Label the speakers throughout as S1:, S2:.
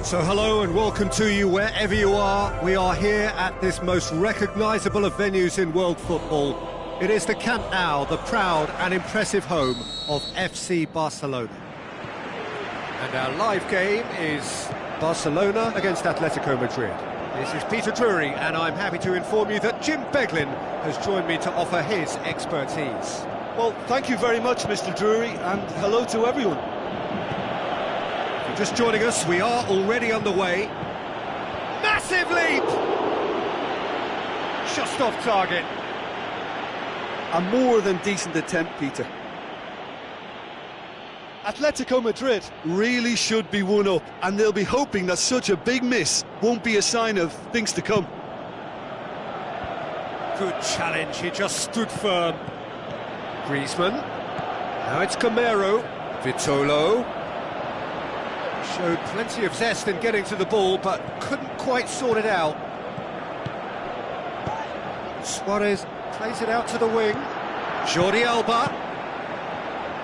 S1: So hello and welcome to you wherever you are. We are here at this most recognisable of venues in world football. It is the Camp Nou, the proud and impressive home of FC Barcelona. And our live game is Barcelona against Atletico Madrid. This is Peter Drury, and I'm happy to inform you that Jim Beglin has joined me to offer his expertise.
S2: Well, thank you very much, Mr. Drury, and hello to everyone.
S1: Just joining us, we are already underway. Massive leap! Just off target.
S2: A more than decent attempt, Peter. Atletico Madrid really should be one up, and they'll be hoping that such a big miss won't be a sign of things to come.
S1: Good challenge, he just stood firm. Griezmann. Now it's Camero. Vitolo. Showed plenty of zest in getting to the ball, but couldn't quite sort it out. Suarez plays it out to the wing. Jordi Alba.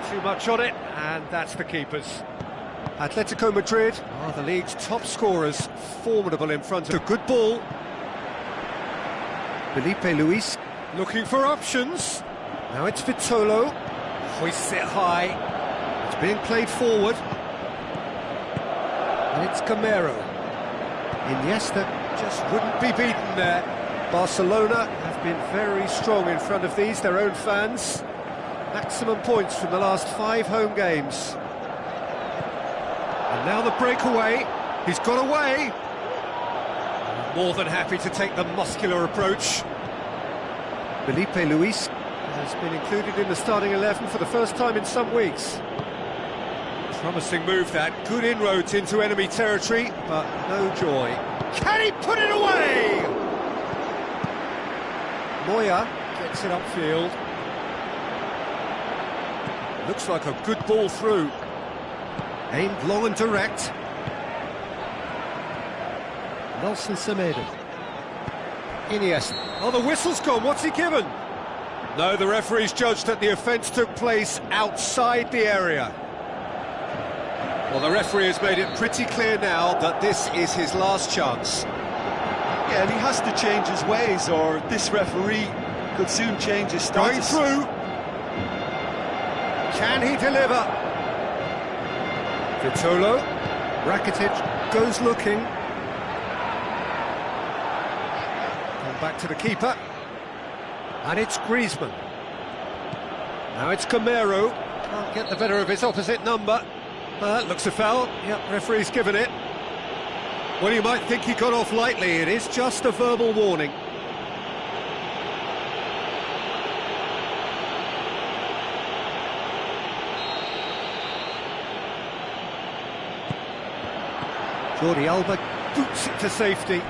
S1: Too much on it, and that's the keepers. Atletico Madrid are the league's top scorers, formidable in front of a good ball. Felipe Luis looking for options. Now it's Vitolo. Hoists it high. It's being played forward. And it's Camero. Iniesta just wouldn't be beaten there. Barcelona have been very strong in front of these, their own fans. Maximum points from the last 5 home games. And now the breakaway. He's got away. More than happy to take the muscular approach. Felipe Luis has been included in the starting 11 for the first time in some weeks. Promising move that, good inroads into enemy territory, but no joy. Can he put it away? Moya gets it upfield. Looks like a good ball through. Aimed long and direct. Nelson Semedo. Iniesta. Oh, the whistle's gone, what's he given? No, the referee's judged that the offence took place outside the area. Well, the referee has made it pretty clear now that this is his last chance.
S2: Yeah, and he has to change his ways, or this referee could soon change his status.
S1: Going through. Can he deliver? Vitolo. Rakitic goes looking. Come back to the keeper. And it's Griezmann. Now it's Camero. Can't get the better of his opposite number. Looks a foul. Yep, referee's given it. Well, you might think he got off lightly. It is just a verbal warning. Jordi Alba boots it to safety.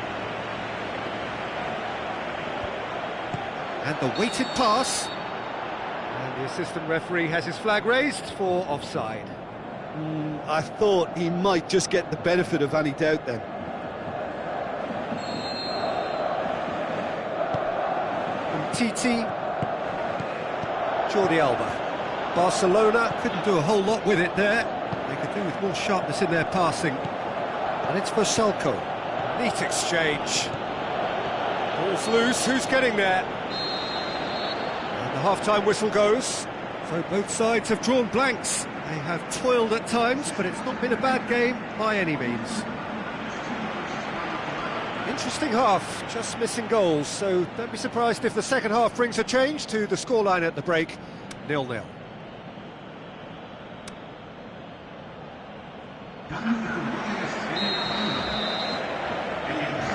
S1: And the weighted pass. And the assistant referee has his flag raised for offside.
S2: I thought he might just get the benefit of any doubt then.
S1: Titi. Jordi Alba. Barcelona couldn't do a whole lot with it there. They could do with more sharpness in their passing. And it's for Salco. Neat exchange. Ball's loose, who's getting there? And the half-time whistle goes. So both sides have drawn blanks. They have toiled at times, but it's not been a bad game by any means. Interesting half, just missing goals, so don't be surprised if the second half brings a change to the scoreline at the break, 0-0.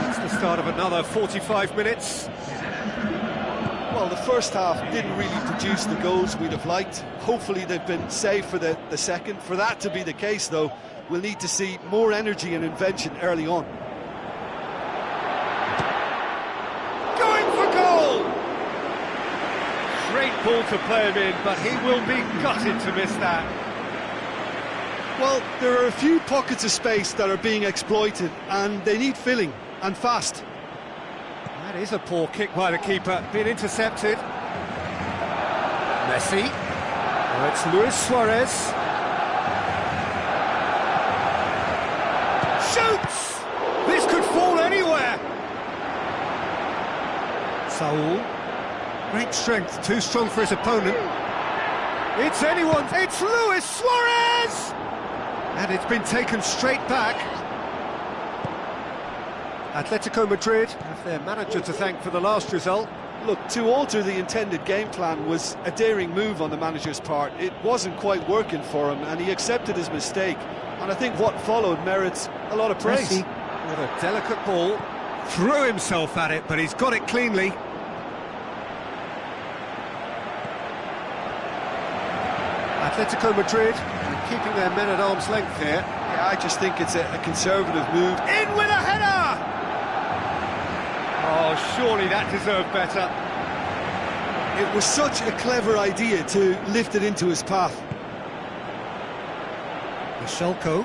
S1: It's the start of another 45 minutes.
S2: Well, the first half didn't really produce the goals we'd have liked. Hopefully they've been saved for the second. For that to be the case, though, we'll need to see more energy and invention early on.
S1: Going for goal! Great ball to play him in, but he will be gutted to miss that.
S2: Well, there are a few pockets of space that are being exploited, and they need filling, and fast.
S1: That is a poor kick by the keeper, being intercepted. Messi. Now it's Luis Suarez. Shoots! Saul. Great strength, too strong for his opponent. It's anyone's, it's Luis Suarez! And it's been taken straight back. Atletico Madrid have their manager to thank for the last result.
S2: Look, to alter the intended game plan was a daring move on the manager's part. It wasn't quite working for him, and he accepted his mistake. And I think what followed merits a lot of praise.
S1: Messi with a delicate ball, threw himself at it, but he's got it cleanly. Atletico Madrid keeping their men at arm's length here.
S2: Yeah, I just think it's a conservative move.
S1: In with a header! Oh, surely that deserved better.
S2: It was such a clever idea to lift it into his path.
S1: Michelko.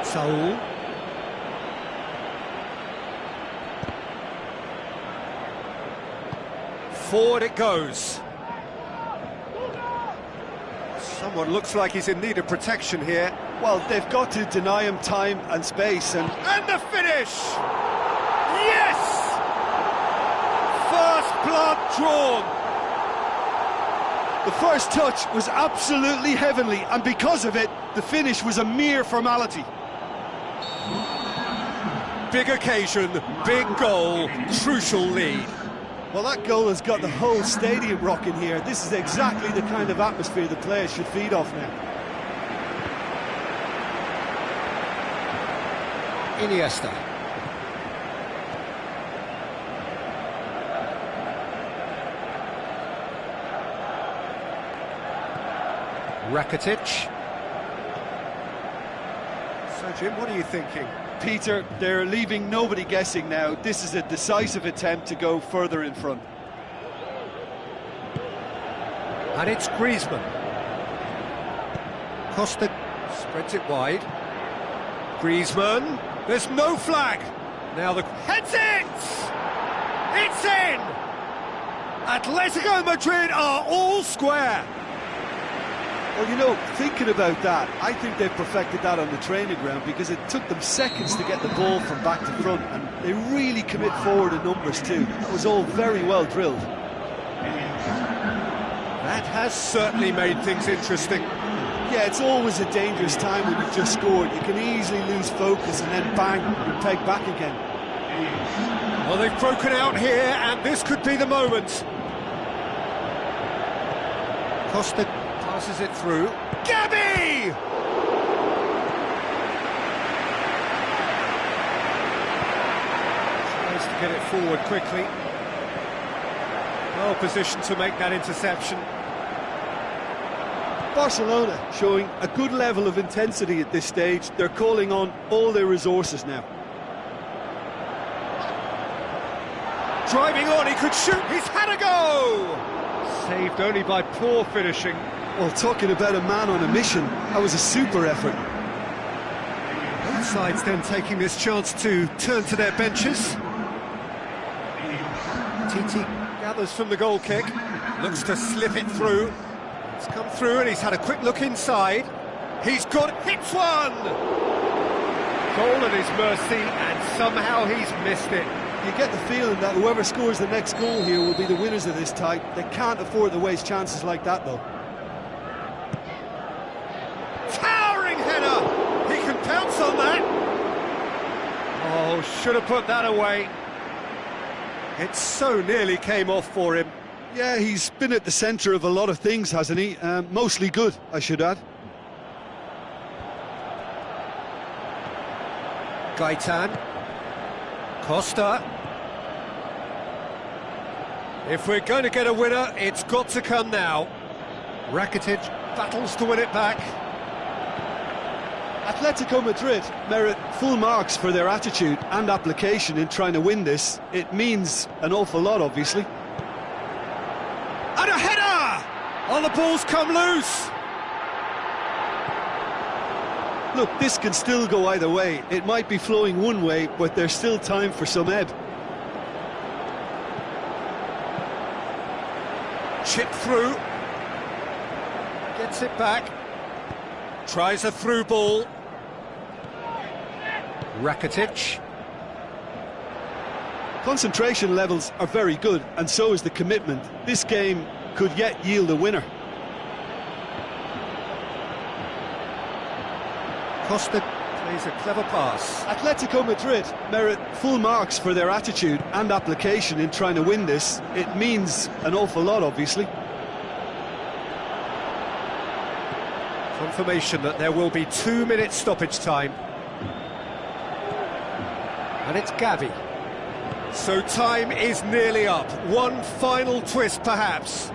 S1: Saul. Forward it goes. Someone looks like he's in need of protection here.
S2: Well, they've got to deny him time and space, and
S1: the finish! Yes! First blood drawn.
S2: the first touch was absolutely heavenly, and because of it, the finish was a mere formality.
S1: Big occasion, big goal, crucial lead.
S2: Well, that goal has got the whole stadium rocking here. This is exactly the kind of atmosphere the players should feed off now.
S1: Iniesta. Rakitic. So, Jim, what are you thinking?
S2: Peter, they're leaving nobody guessing now. This is a decisive attempt to go further in front.
S1: And it's Griezmann. Costa spreads it wide. Griezmann. There's no flag. Now the heads it! It's in! Atletico Madrid are all square.
S2: Well, you know, thinking about that, I think they've perfected that on the training ground, because it took them seconds to get the ball from back to front, and they really commit forward in numbers too. That was all very well drilled.
S1: That has certainly made things interesting.
S2: Yeah, it's always a dangerous time when you've just scored. You can easily lose focus and then bang, you're pegged back again.
S1: Well, they've broken out here, and this could be the moment. Costa passes it through. Gabby! Tries to get it forward quickly. Well positioned to make that interception.
S2: Barcelona showing a good level of intensity at this stage. They're calling on all their resources now.
S1: Driving on, he could shoot, he's had a go! Saved only by poor finishing.
S2: Well, talking about a man on a mission, that was a super effort.
S1: Both sides then taking this chance to turn to their benches. Titi gathers from the goal kick, looks to slip it through. It's come through and he's had a quick look inside. He's hits one! Goal at his mercy, and somehow he's missed it.
S2: You get the feeling that whoever scores the next goal here will be the winners of this tie. They can't afford to waste chances like that, though.
S1: Towering header! He can pounce on that! Oh, should have put that away. It so nearly came off for him.
S2: Yeah, he's been at the centre of a lot of things, hasn't he? Mostly good, I should add.
S1: Gaetan. Costa. If we're going to get a winner, it's got to come now. Rakitic battles to win it back.
S2: Atletico Madrid merit full marks for their attitude and application in trying to win this. It means an awful lot, obviously.
S1: And a header! Oh, the ball's come loose!
S2: Look, this can still go either way. It might be flowing one way, but there's still time for some ebb.
S1: Chip through. Gets it back. Tries a through ball. Rakitic.
S2: Concentration levels are very good, and so is the commitment. This game could yet yield a winner.
S1: Costa plays a clever pass.
S2: Atletico Madrid merit full marks for their attitude and application in trying to win this. It means an awful lot, obviously.
S1: Confirmation that there will be 2 minutes stoppage time. And it's Gavi. So time is nearly up. One final twist, perhaps.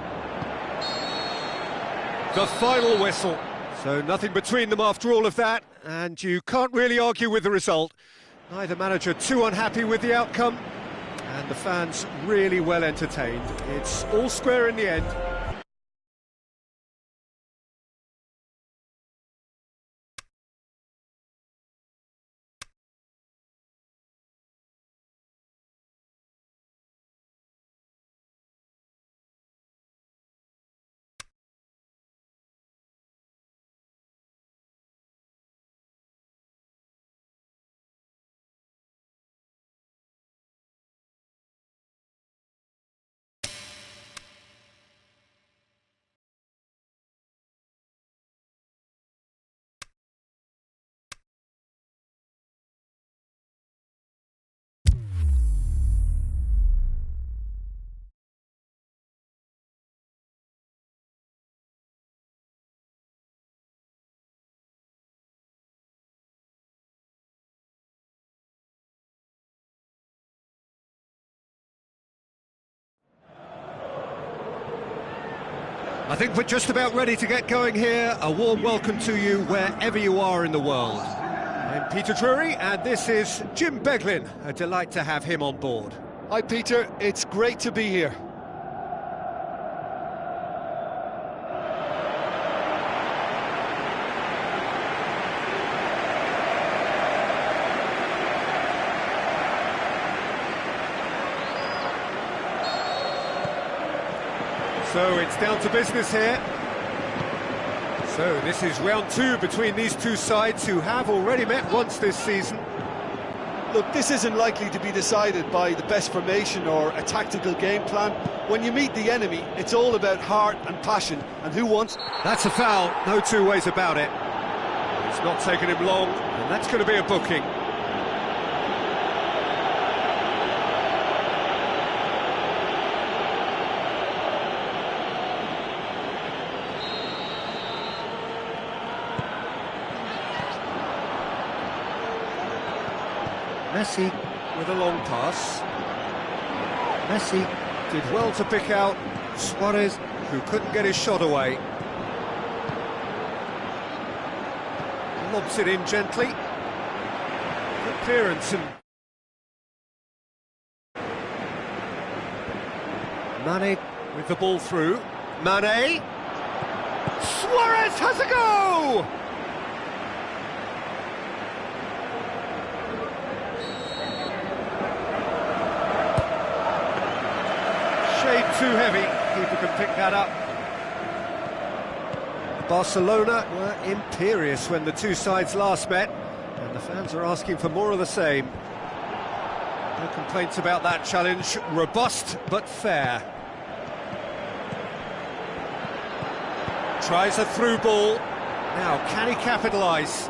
S1: The final whistle. So nothing between them after all of that, and you can't really argue with the result. Neither manager too unhappy with the outcome, and the fans really well entertained. It's all square in the end. I think we're just about ready to get going here. A warm welcome to you wherever you are in the world. I'm Peter Drury, and this is Jim Beglin. A delight to have him on board.
S2: Hi Peter, it's great to be here.
S1: So it's down to business here. So this is round two between these two sides who have already met once this season.
S2: Look, this isn't likely to be decided by the best formation or a tactical game plan. When you meet the enemy, it's all about heart and passion and who wants...
S1: That's a foul, no two ways about it. It's not taken him long, and that's going to be a booking. Messi with a long pass. Messi did well to pick out Suarez, who couldn't get his shot away. Lobs it in gently. Good clearance and... Mane with the ball through. Mane! Suarez has a go! Too heavy, keeper can pick that up. Barcelona were imperious when the two sides last met, and the fans are asking for more of the same. No complaints about that challenge, robust but fair. Tries a through ball, now can he capitalise?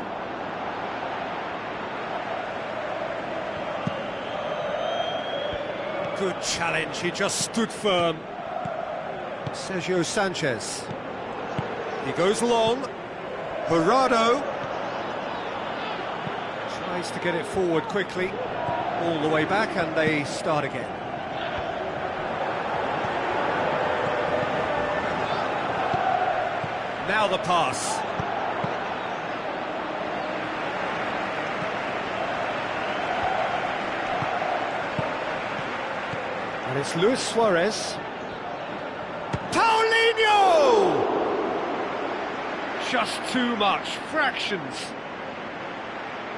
S1: Good challenge, he just stood firm. Sergio Sanchez. He goes long. Jurado. Tries to get it forward quickly. All the way back, and they start again. Now the pass. And it's Luis Suarez. Paulinho! Just too much, fractions.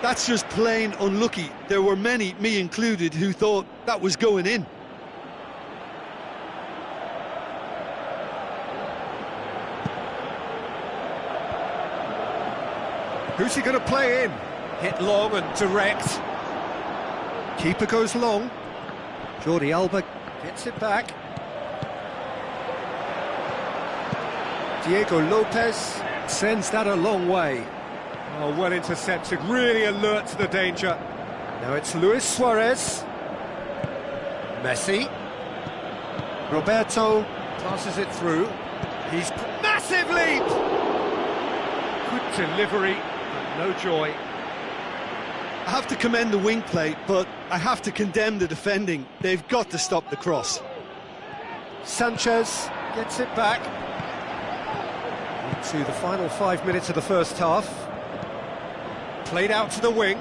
S2: That's just plain unlucky. There were many, me included, who thought that was going in.
S1: Who's he going to play in? Hit long and direct. Keeper goes long. Jordi Alba gets it back. Diego Lopez sends that a long way. Oh, well intercepted, really alert to the danger. Now it's Luis Suarez. Messi. Roberto passes it through. He's massive leap! Good delivery, but no joy.
S2: I have to commend the wing play, but I have to condemn the defending. They've got to stop the cross.
S1: Sanchez gets it back. Into the final 5 minutes of the first half. Played out to the wing.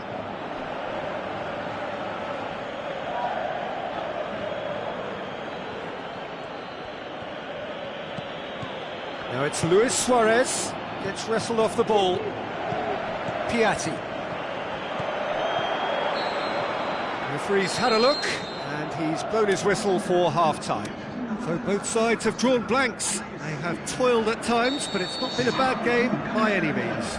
S1: Now it's Luis Suarez, gets wrestled off the ball. Piatti. Referee's had a look, and he's blown his whistle for half-time. So both sides have drawn blanks. They have toiled at times, but it's not been a bad game by any means.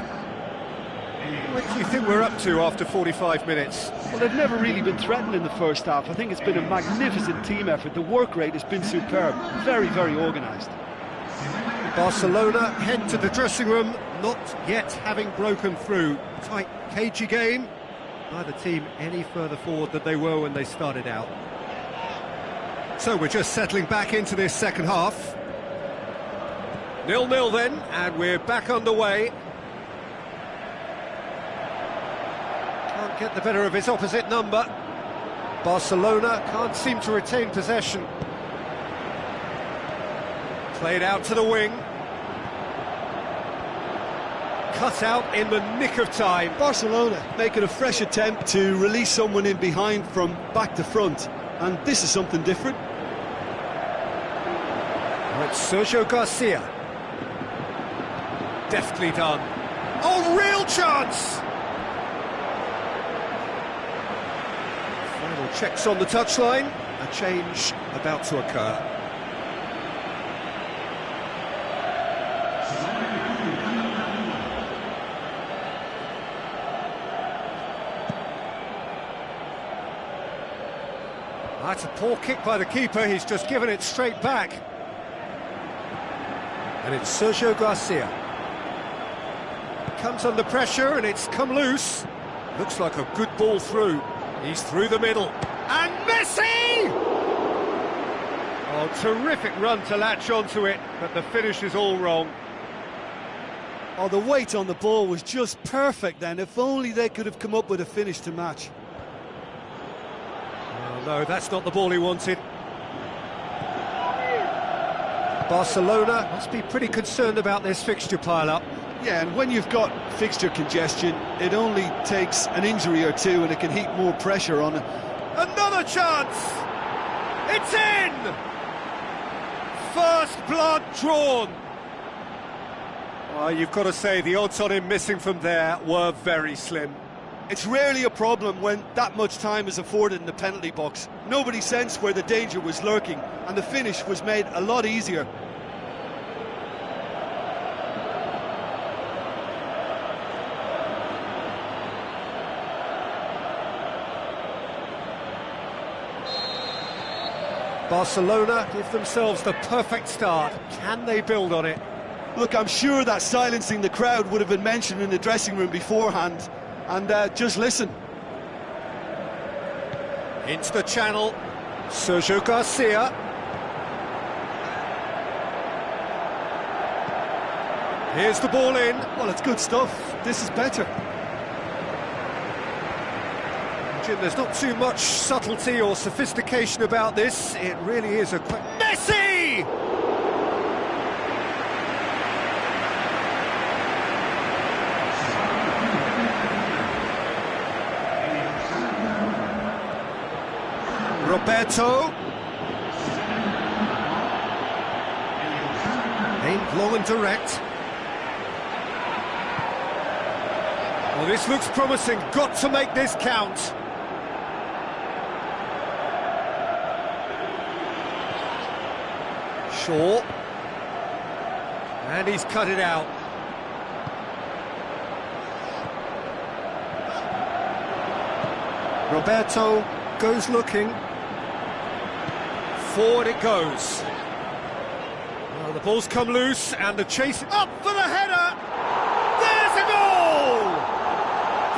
S1: What do you think we're up to after 45 minutes?
S3: Well, they've never really been threatened in the first half. I think it's been a magnificent team effort. The work rate has been superb. Very, very organised.
S1: Barcelona head to the dressing room, not yet having broken through. Tight, cagey game. Neither team any further forward than they were when they started out. So we're just settling back into this second half. 0-0 then, and we're back underway. Can't get the better of his opposite number. Barcelona can't seem to retain possession. Played out to the wing. Cut out in the nick of time.
S2: Barcelona making a fresh attempt to release someone in behind from back to front, and this is something different.
S1: Now it's Sergio Garcia. Deftly done. Oh, real chance! Final checks on the touchline. A change about to occur. That's a poor kick by the keeper, he's just given it straight back. And it's Sergio Garcia. Comes under pressure and it's come loose. Looks like a good ball through. He's through the middle. And Messi! Oh, terrific run to latch onto it, but the finish is all wrong.
S2: Oh, the weight on the ball was just perfect then. If only they could have come up with a finish to match.
S1: No, that's not the ball he wanted. Barcelona must be pretty concerned about this fixture pile-up.
S2: Yeah, and when you've got fixture congestion, it only takes an injury or two and it can heap more pressure on it.
S1: Another chance! It's in! First blood drawn. Well, you've got to say the odds on him missing from there were very slim.
S2: It's rarely a problem when that much time is afforded in the penalty box. Nobody sensed where the danger was lurking, and the finish was made a lot easier.
S1: Barcelona give themselves the perfect start. Can they build on it?
S2: Look, I'm sure that silencing the crowd would have been mentioned in the dressing room beforehand. And just listen.
S1: Into the channel, Sergio Garcia. Here's the ball in.
S2: Well, it's good stuff. This is better.
S1: Jim, there's not too much subtlety or sophistication about this. It really is a quick... Messi! Roberto. Aimed long and direct. Well, this looks promising. Got to make this count. Shaw. And he's cut it out. Roberto goes looking. Forward it goes. Well, the ball's come loose and the chase up for the header. There's a goal!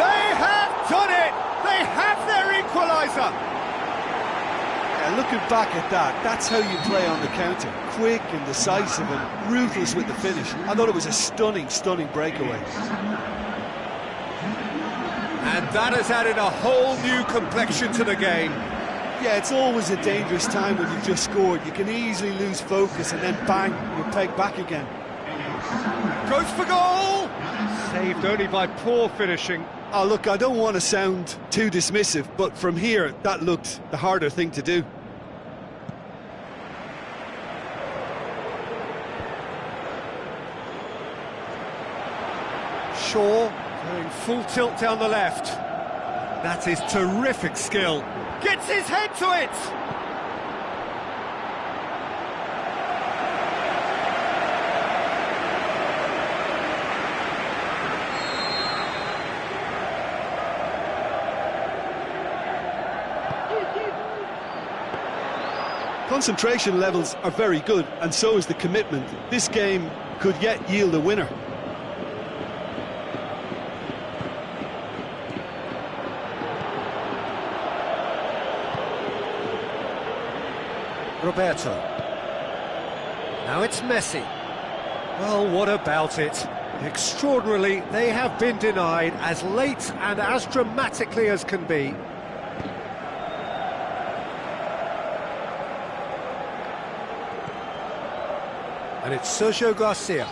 S1: They have done it! They have their equaliser!
S2: Yeah, looking back at that, that's how you play on the counter. Quick and decisive and ruthless with the finish. I thought it was a stunning, stunning breakaway.
S1: And that has added a whole new complexion to the game.
S2: Yeah, it's always a dangerous time when you've just scored. You can easily lose focus and then bang, you're pegged back again.
S1: Goes for goal! Saved only by poor finishing.
S2: Oh, look, I don't want to sound too dismissive, but from here, that looked the harder thing to do.
S1: Shaw going full tilt down the left. That is terrific skill. Gets his head to it!
S2: Concentration levels are very good, and so is the commitment. This game could yet yield a winner.
S1: Roberto. Now it's Messi. Well, what about it? Extraordinarily, they have been denied as late and as dramatically as can be. And it's Sergio Garcia.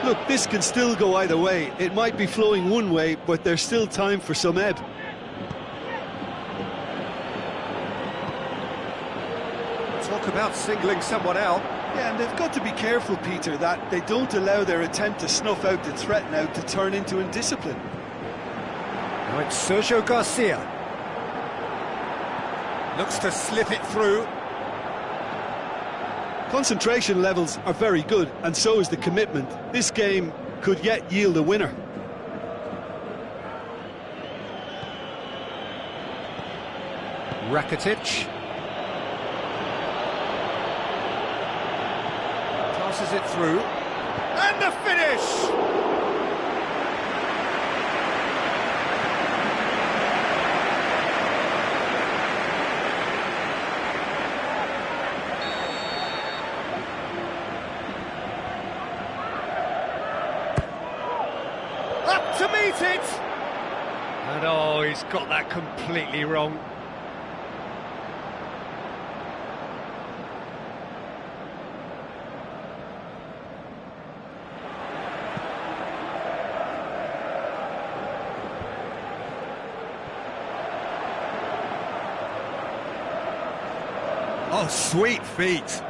S2: Look, this can still go either way. It might be flowing one way, but there's still time for some ebb.
S1: Talk about singling someone out.
S2: Yeah, and they've got to be careful, Peter, that they don't allow their attempt to snuff out the threat now to turn into indiscipline.
S1: Now it's Sergio Garcia. Looks to slip it through.
S2: Concentration levels are very good, and so is the commitment. This game could yet yield a winner.
S1: Rakitic. Passes it through. And the finish! Up to meet it! And oh, he's got that completely wrong. Oh, sweet feet.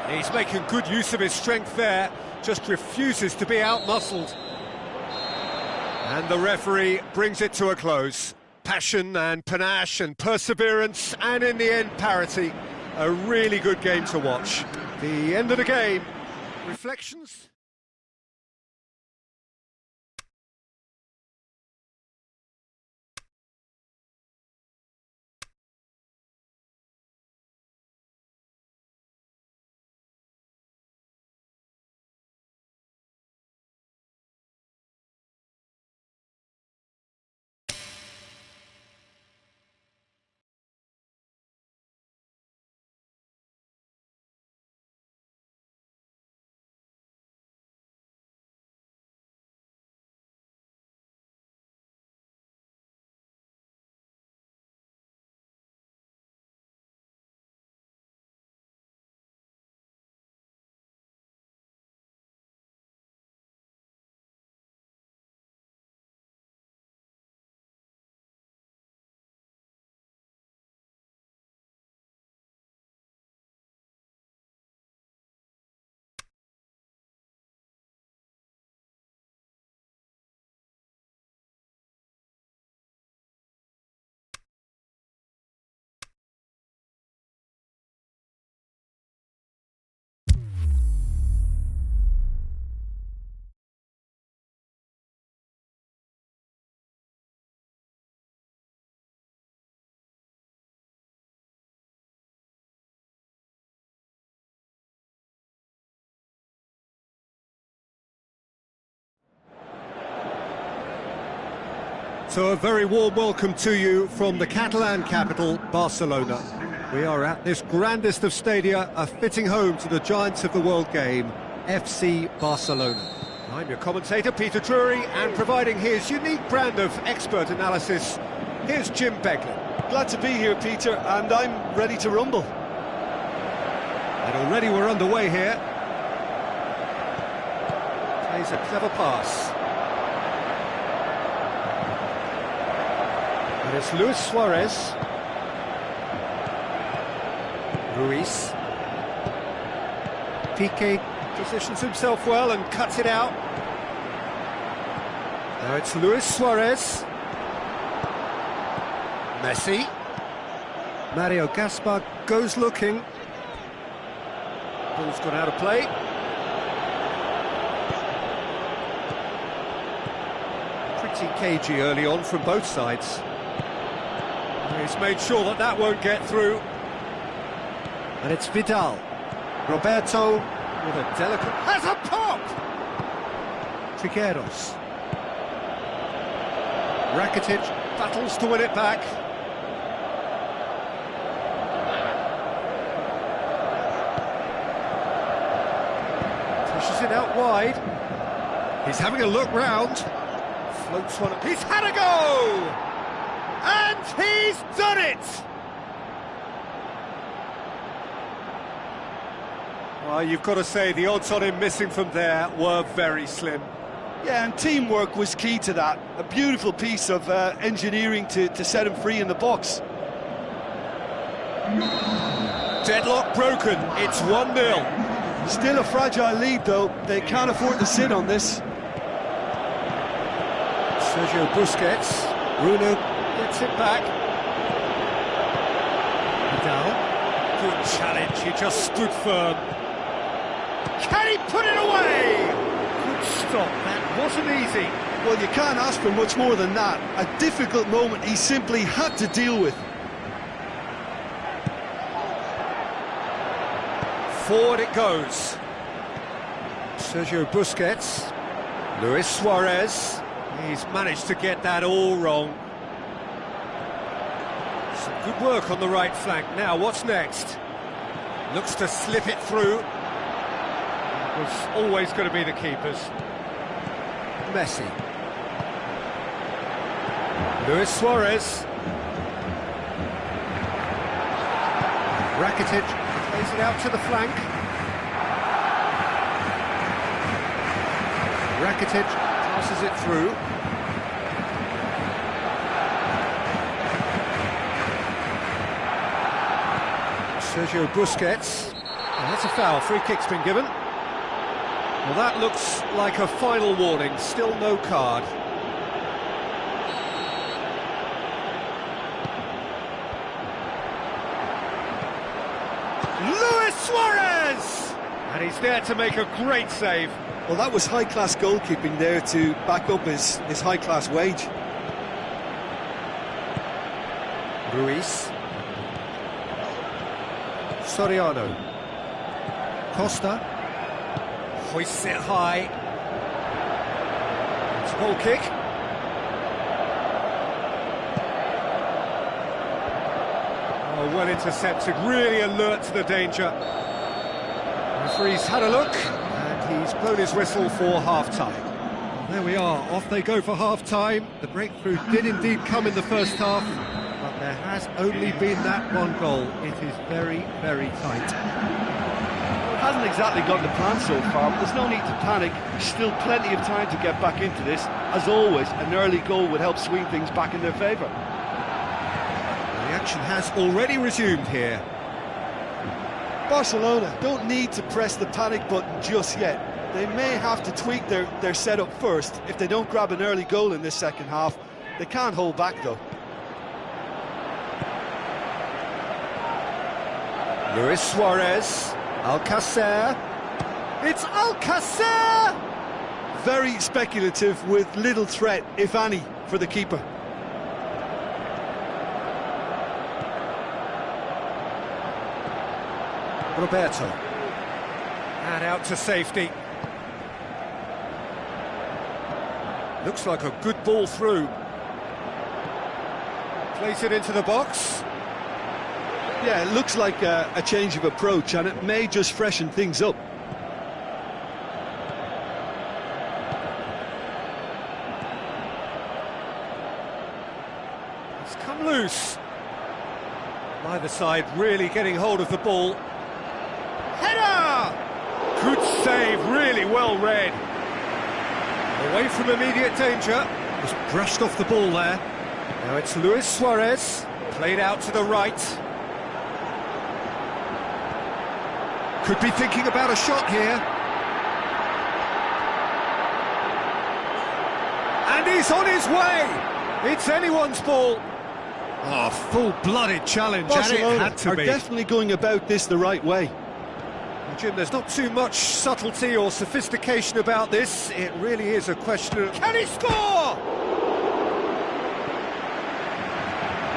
S1: He's making good use of his strength there, just refuses to be outmuscled. And the referee brings it to a close. Passion and panache and perseverance, and in the end, parity. A really good game to watch. The end of the game. Reflections? So a very warm welcome to you from the Catalan capital, Barcelona. We are at this grandest of stadia, a fitting home to the giants of the world game, FC Barcelona. I'm your commentator, Peter Drury, and providing his unique brand of expert analysis, here's Jim Beglin.
S2: Glad to be here, Peter, and I'm ready to rumble.
S1: And already we're underway here. Plays a clever pass. And it's Luis Suarez. Ruiz. Piqué positions himself well and cuts it out. Now it's Luis Suarez. Messi. Mario Gaspar goes looking. Ball's gone out of play. Pretty cagey early on from both sides. He's made sure that that won't get through. And it's Vidal. Roberto with a delicate... has a pop! Trigueros. Rakitic battles to win it back. Pushes it out wide. He's having a look round. Floats one up. He's had a go! And he's done it! Well, you've got to say the odds on him missing from there were very slim.
S2: Yeah, and teamwork was key to that. A beautiful piece of engineering to set him free in the box.
S1: Deadlock broken, it's 1-0.
S2: Still a fragile lead, though. They can't afford to sit on this.
S1: Sergio Busquets. Bruno gets it back. Vidal. Good challenge, he just stood firm. Can he put it away? Good stop, that wasn't easy.
S2: Well, you can't ask for much more than that. A difficult moment he simply had to deal with.
S1: Forward it goes. Sergio Busquets. Luis Suarez. He's managed to get that all wrong. Some good work on the right flank. Now, what's next? Looks to slip it through. It was always going to be the keepers. Messi. Luis Suarez. Rakitic plays it out to the flank. Rakitic passes it through. Sergio Busquets. Oh, that's a foul. Free kick's been given. Well, that looks like a final warning. Still no card. Luis Suarez! And he's there to make a great save.
S2: Well, that was high-class goalkeeping there to back up his high-class wage.
S1: Ruiz. Soriano. Costa. Hoists it high. It's a goal kick. Oh, well intercepted, really alert to the danger. The referee's had a look, and he's blown his whistle for half-time. There we are, off they go for half-time. The breakthrough did indeed come in the first half, but there has only been that one goal. It is very, very tight.
S3: It hasn't exactly gone to plan so far, but there's no need to panic. There's still plenty of time to get back into this. As always, an early goal would help swing things back in their favour.
S1: The action has already resumed here.
S2: Barcelona don't need to press the panic button just yet. They may have to tweak their setup first. If they don't grab an early goal in this second half, they can't hold back though.
S1: Luis Suarez, Alcacer. It's Alcacer!
S2: Very speculative with little threat, if any, for the keeper.
S1: Roberto. And out to safety. Looks like a good ball through. Plays it into the box.
S2: Yeah, it looks like a change of approach, and it may just freshen things up.
S1: It's come loose. Neither side really getting hold of the ball. Header! Good save, really well read. Away from immediate danger. Just brushed off the ball there. Now it's Luis Suarez, played out to the right. Could be thinking about a shot here. And he's on his way! It's anyone's ball. Oh, full-blooded challenge,
S2: Barcelona
S1: and it had to
S2: are
S1: be.
S2: definitely going about this the right way.
S1: Jim, there's not too much subtlety or sophistication about this. It really is a question of... Can he score?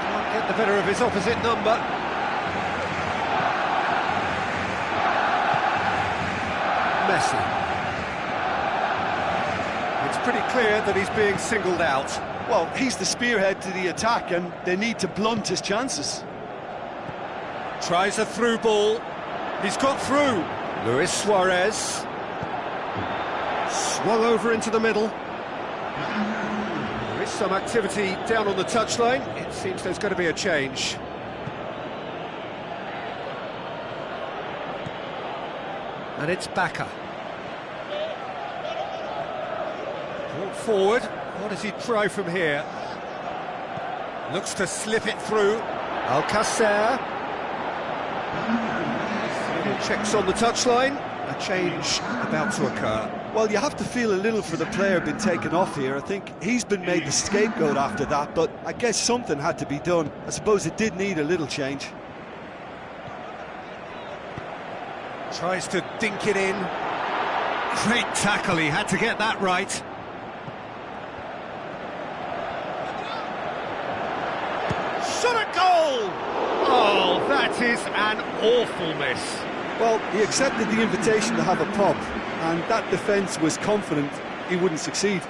S1: Can't get the better of his opposite number. Messi. It's pretty clear that he's being singled out.
S2: Well, he's the spearhead to the attack, and they need to blunt his chances.
S1: Tries a through ball. He's got through. Luis Suarez. Swung over into the middle. There is some activity down on the touchline. It seems there's going to be a change. And it's Bacca. Brought forward. What does he try from here? Looks to slip it through. Alcacer. Checks on the touchline. A change about to occur.
S2: Well, you have to feel a little for the player being taken off here. I think he's been made the scapegoat after that, but I guess something had to be done. I suppose it did need a little change.
S1: Tries to dink it in. Great tackle, he had to get that right. Shot at goal! Oh, that is an awful miss.
S2: Well, he accepted the invitation to have a pop, and that defence was confident he wouldn't succeed.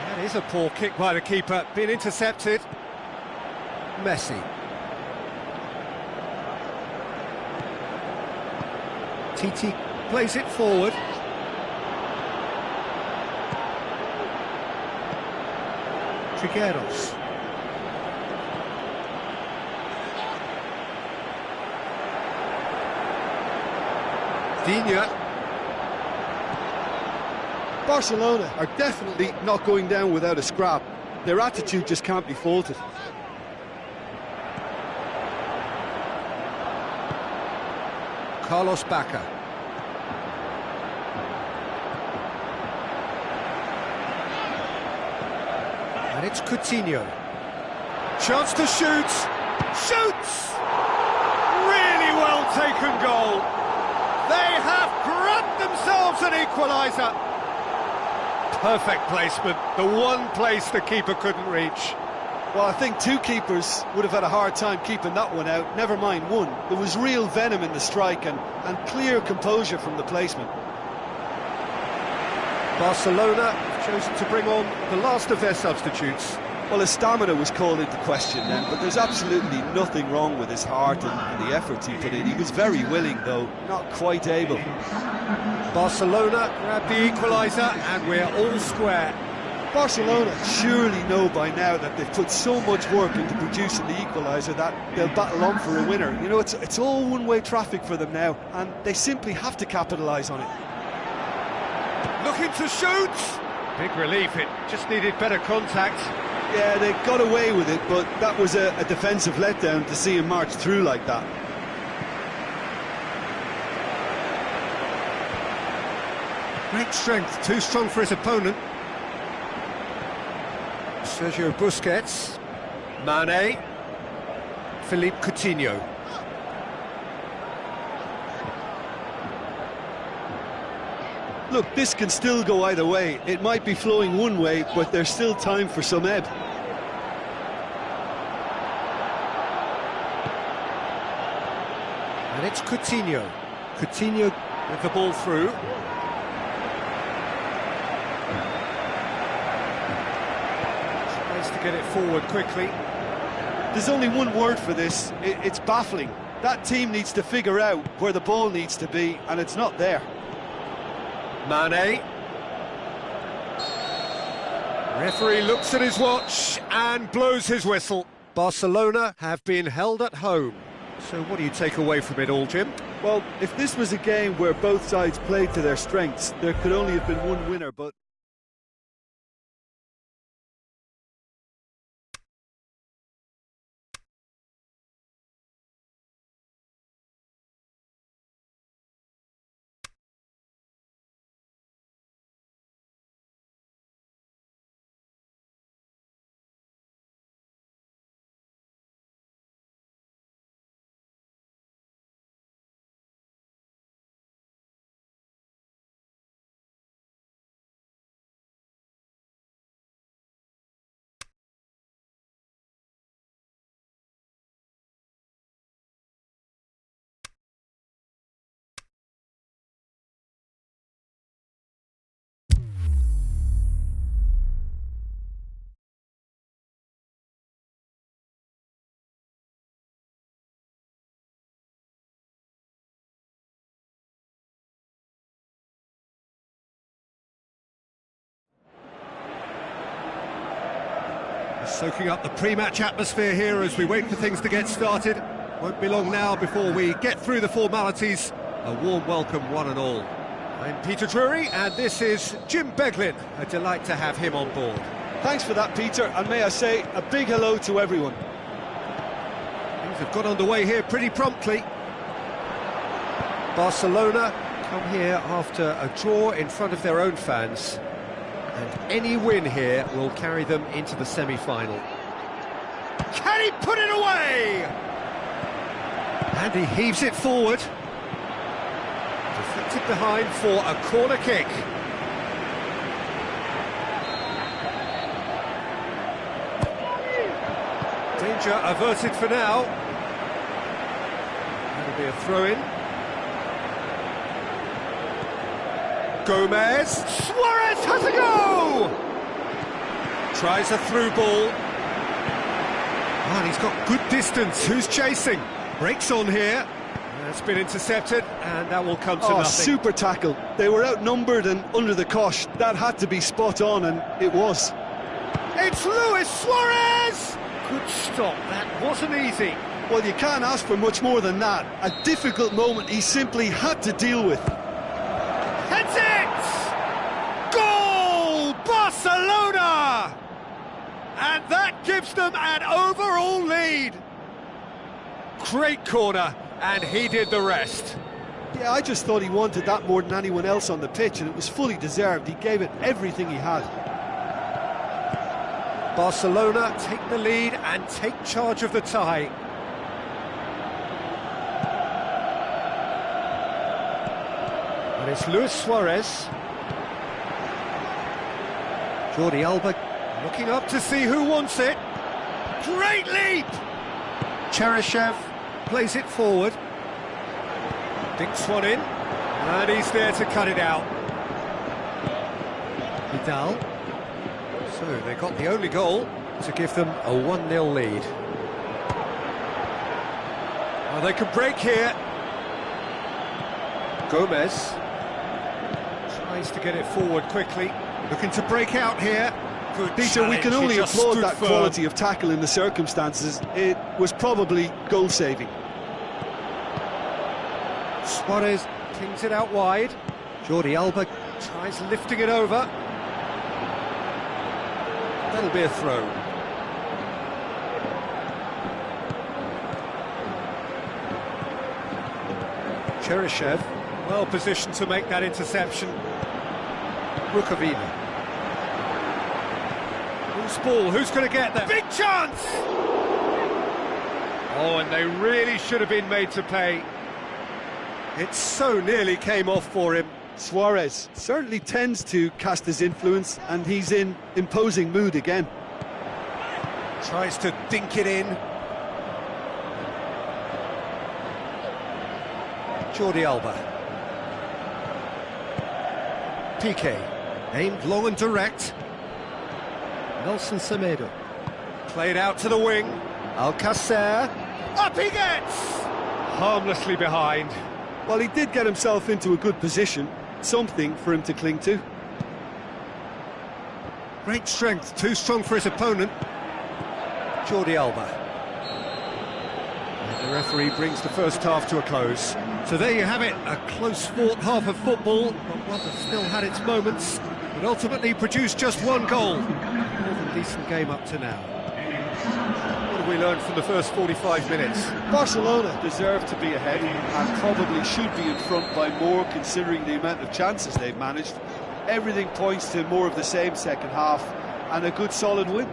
S1: That is a poor kick by the keeper, been intercepted. Messi. Titi plays it forward. Trigueros. Digne.
S2: Barcelona are definitely not going down without a scrap. Their attitude just can't be faulted.
S1: Carlos Bacca. And it's Coutinho. Chance to shoot. Shoots! Really well taken goal. They have grabbed themselves an equaliser. Perfect placement. The one place the keeper couldn't reach.
S2: Well, I think two keepers would have had a hard time keeping that one out, never mind one. There was real venom in the strike and clear composure from the placement.
S1: Barcelona have chosen to bring on the last of their substitutes.
S2: Well, his stamina was called into question then, but there's absolutely nothing wrong with his heart and the efforts he put in. He was very willing, though, not quite able.
S1: Barcelona grabbed the equaliser, and we're all square.
S2: Barcelona surely know by now that they've put so much work into producing the equaliser that they'll battle on for a winner. You know, it's all one-way traffic for them now, and they simply have to capitalise on it.
S1: Looking to shoot! Big relief, it just needed better contact.
S2: Yeah, they got away with it, but that was a defensive letdown to see him march through like that.
S1: Great strength, too strong for his opponent. Sergio Busquets, Mane, Philippe Coutinho.
S2: Look, this can still go either way. It might be flowing one way, but there's still time for some ebb.
S1: And it's Coutinho. Coutinho with the ball through. to get it forward quickly.
S2: There's only one word for this, it's baffling. That team needs to figure out where the ball needs to be, and it's not there.
S1: Mane. Referee looks at his watch and blows his whistle. Barcelona have been held at home. So what do you take away from it all, Jim?
S2: Well, if this was a game where both sides played to their strengths, there could only have been one winner, but...
S1: Soaking up the pre-match atmosphere here as we wait for things to get started. Won't be long now before we get through the formalities. A warm welcome, one and all. I'm Peter Drury, and this is Jim Beglin. A delight to have him on board.
S2: Thanks for that, Peter, and may I say a big hello to everyone.
S1: Things have got underway here pretty promptly. Barcelona come here after a draw in front of their own fans. And any win here will carry them into the semi-final. Can he put it away? And he heaves it forward. Deflected behind for a corner kick. Danger averted for now. That'll be a throw-in. Gomez, Suarez has a go! Tries a through ball. And he's got good distance, who's chasing? Breaks on here. That's been intercepted, and that will come to nothing.
S2: Super tackle. They were outnumbered and under the cosh. That had to be spot on, and it was.
S1: It's Luis Suarez! Good stop, that wasn't easy.
S2: Well, you can't ask for much more than that. A difficult moment he simply had to deal with.
S1: Heads it! Goal! Barcelona! And that gives them an overall lead. Great corner, and he did the rest.
S2: Yeah, I just thought he wanted that more than anyone else on the pitch, and it was fully deserved. He gave it everything he had.
S1: Barcelona take the lead and take charge of the tie. And it's Luis Suarez. Jordi Alba looking up to see who wants it. Great leap! Cheryshev plays it forward. Dinks one in, and he's there to cut it out. Vidal. So they got the only goal to give them a 1-0 lead. Well, they can break here. Gomez tries to get it forward quickly, looking to break out here. Good
S2: Peter,
S1: challenge.
S2: we can only applaud that
S1: firm.
S2: quality of tackle in the circumstances. It was probably goal-saving.
S1: Suarez pings it out wide. Jordi Alba tries lifting it over. That'll be a throw. Cheryshev, well positioned to make that interception. Rukavina. Who's ball? Who's going to get there? Big chance! Oh, and they really should have been made to pay. It so nearly came off for him.
S2: Suarez certainly tends to cast his influence, and he's in imposing mood again.
S1: Tries to dink it in. Jordi Alba. Piqué, aimed long and direct. Nelson Semedo. Played out to the wing. Alcacer. Up he gets! Harmlessly behind.
S2: Well, he did get himself into a good position, something for him to cling to.
S1: Great strength, too strong for his opponent. Jordi Alba. And the referee brings the first half to a close. So there you have it, a close-fought half of football, but one that still had its moments, but ultimately produced just one goal. More than decent game up to now. What have we learned from the first 45 minutes?
S2: Barcelona deserve to be ahead and probably should be in front by more considering the amount of chances they've managed. Everything points to more of the same second half and a good solid win.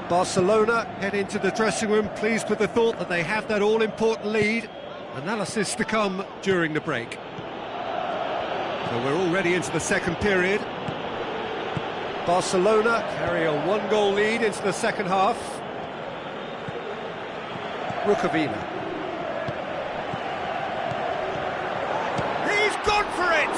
S1: Barcelona head into the dressing room pleased with the thought that they have that all-important lead. Analysis to come during the break. So we're already into the second period. Barcelona carry a one-goal lead into the second half. Rukavina. He's gone for it!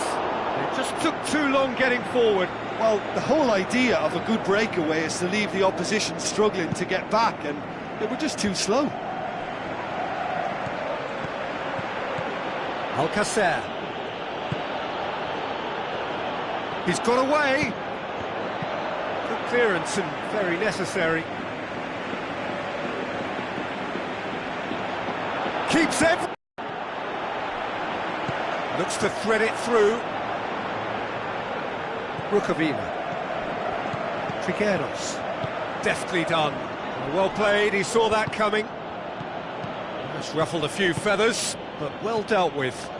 S1: It just took too long getting forward.
S2: Well, the whole idea of a good breakaway is to leave the opposition struggling to get back, and they were just too slow.
S1: Alcacer. He's got away. Good clearance and very necessary. Keeps it. Looks to thread it through. Rukavina. Trigueros. Deftly done. Well played, he saw that coming. Just ruffled a few feathers, but well dealt with.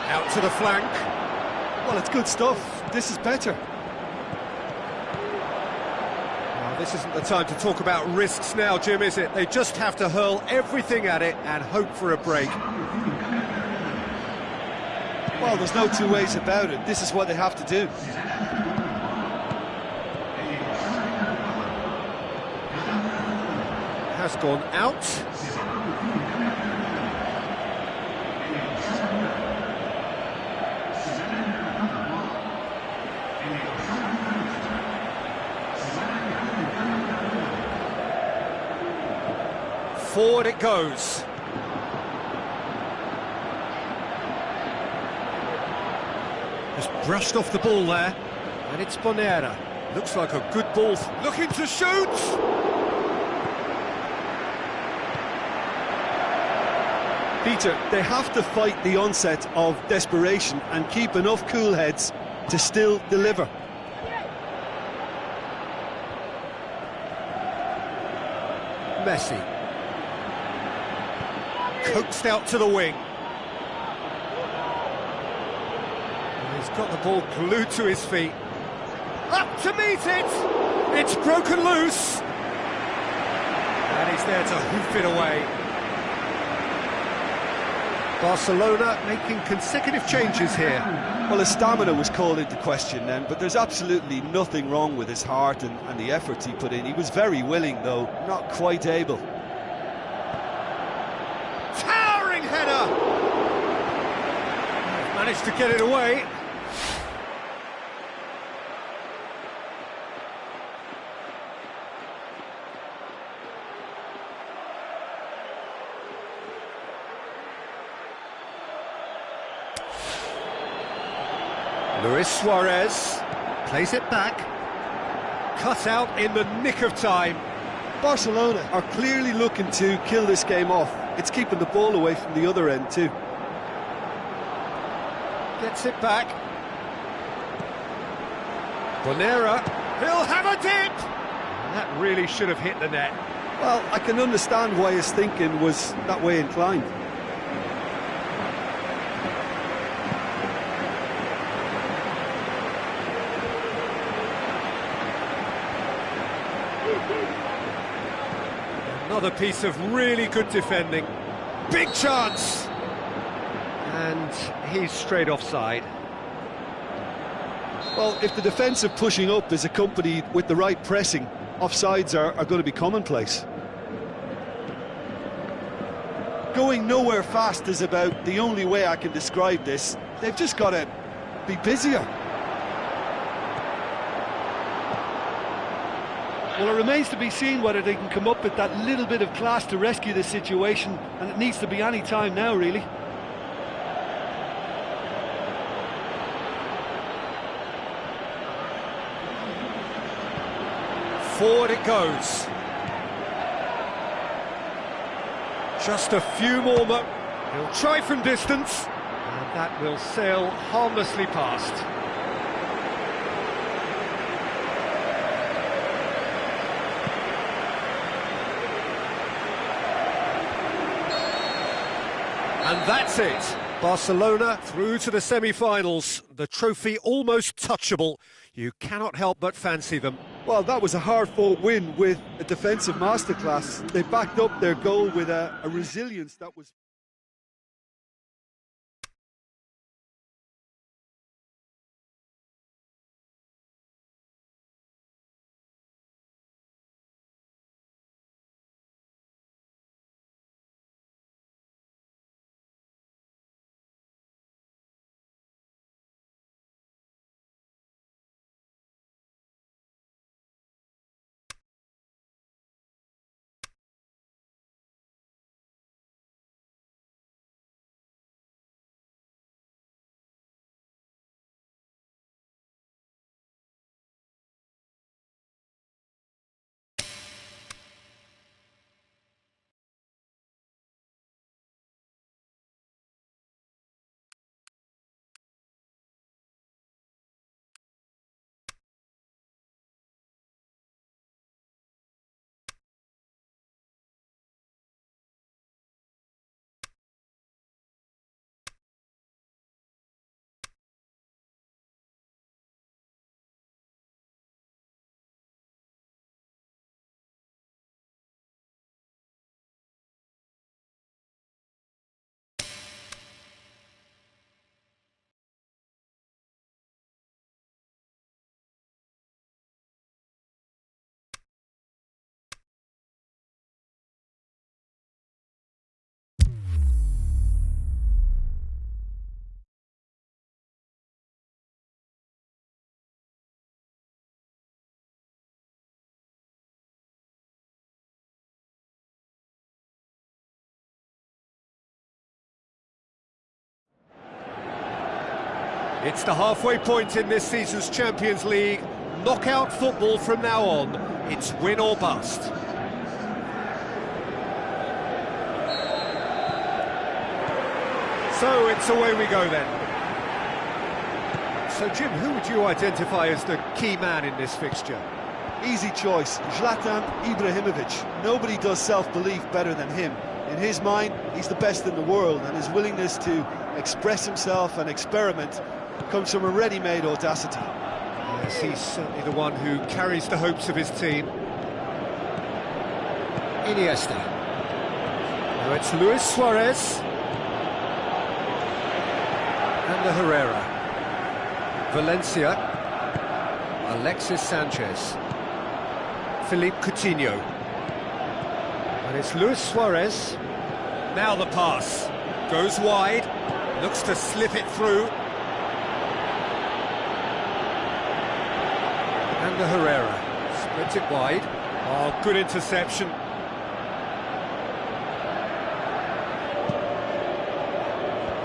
S1: Out to the flank.
S2: Well, it's good stuff. This is better.
S1: Well, this isn't the time to talk about risks now, Jim, is it? They just have to hurl everything at it and hope for a break.
S2: Well, there's no two ways about it. This is what they have to do.
S1: Has gone out. Forward it goes. Just brushed off the ball there. And it's Bonera. Looks like a good ball. Looking to shoot!
S2: Peter, they have to fight the onset of desperation and keep enough cool heads to still deliver.
S1: Messi. Coaxed out to the wing. He's got the ball glued to his feet. Up to meet it! It's broken loose! And he's there to hoof it away. Barcelona making consecutive changes here.
S2: Well, his stamina was called into question then, but there's absolutely nothing wrong with his heart and the efforts he put in. He was very willing, though, not quite able.
S1: Towering header! Managed to get it away. Luis Suarez plays it back, cut out in the nick of time.
S2: Barcelona are clearly looking to kill this game off. It's keeping the ball away from the other end too.
S1: Gets it back. Bonera, he'll have a dip! That really should have hit the net.
S2: Well, I can understand why his thinking was that way inclined.
S1: Another piece of really good defending. Big chance! And he's straight offside.
S2: Well, if the defensive pushing up is accompanied with the right pressing, offsides are going to be commonplace. Going nowhere fast is about the only way I can describe this. They've just got to be busier.
S3: Well, it remains to be seen whether they can come up with that little bit of class to rescue the situation, and it needs to be any time now, really.
S1: Forward it goes. Just a few more He'll try from distance, and that will sail harmlessly past. And that's it. Barcelona through to the semi-finals. The trophy almost touchable. You cannot help but fancy them.
S2: Well, that was a hard-fought win with a defensive masterclass. They backed up their goal with a resilience that was...
S1: It's the halfway point in this season's Champions League. Knockout football from now on. It's win or bust. So it's away we go then. So Jim, who would you identify as the key man in this fixture?
S2: Easy choice, Zlatan Ibrahimovic. Nobody does self-belief better than him. In his mind, he's the best in the world, and his willingness to express himself and experiment comes from a ready-made audacity.
S1: Yes, he's certainly the one who carries the hopes of his team. Iniesta. Now it's Luis Suarez. And the Herrera. Valencia. Alexis Sanchez. Philippe Coutinho. And it's Luis Suarez. Now the pass. Goes wide. Looks to slip it through. And the Herrera. Splits it wide. Oh, good interception.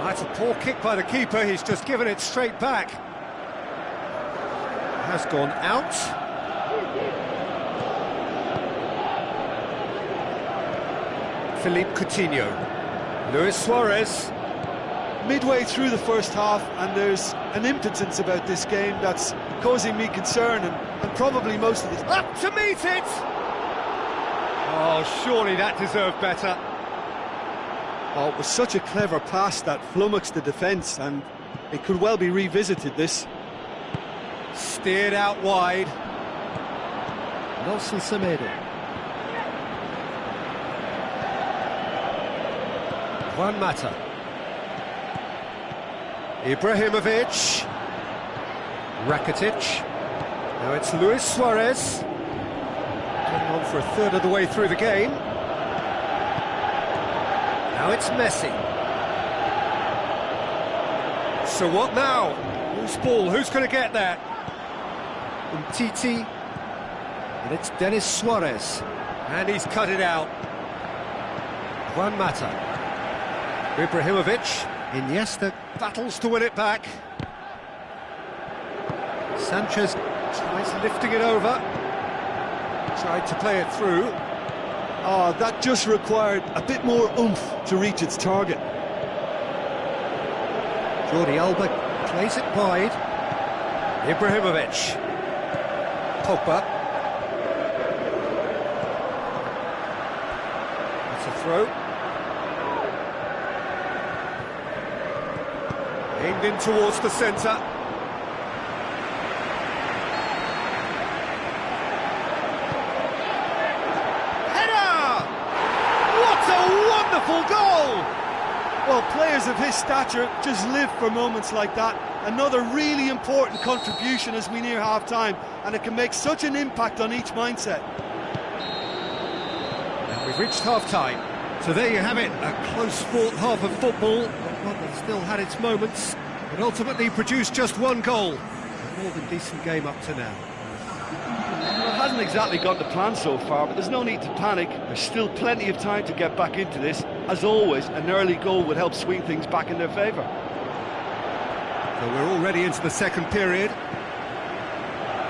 S1: That's a poor kick by the keeper. He's just given it straight back. Has gone out. Philippe Coutinho. Luis Suarez.
S2: Midway through the first half, and there's an impotence about this game that's causing me concern, and probably most of this.
S1: Up to meet it! Oh, surely that deserved better.
S2: Oh, it was such a clever pass that flummoxed the defence, and it could well be revisited, this.
S1: Steered out wide.
S4: Nelson Semedo.
S1: Juan Mata. Ibrahimovic. Rakitic. Now it's Luis Suarez. Getting on for a third of the way through the game. Now it's Messi. So what now? Whose ball? Who's going to get that? Umtiti. And it's Denis Suarez. And he's cut it out. Juan Mata. Ibrahimovic. Iniesta battles to win it back. Sanchez tries lifting it over. Tried to play it through.
S2: Oh, that just required a bit more oomph to reach its target.
S1: Jordi Alba plays it wide. Ibrahimovic. Pogba. That's a throw. Aimed in towards the centre. Header! What a wonderful goal!
S2: Well, players of his stature just live for moments like that. Another really important contribution as we near half-time, and it can make such an impact on each mindset.
S1: And we've reached half-time. So there you have it, a close-fought half of football, but one that still had its moments, but ultimately produced just one goal. A more than decent game up to now.
S3: Well, it hasn't exactly gone to plan so far, but there's no need to panic. There's still plenty of time to get back into this. As always, an early goal would help swing things back in their favour.
S1: So we're already into the second period.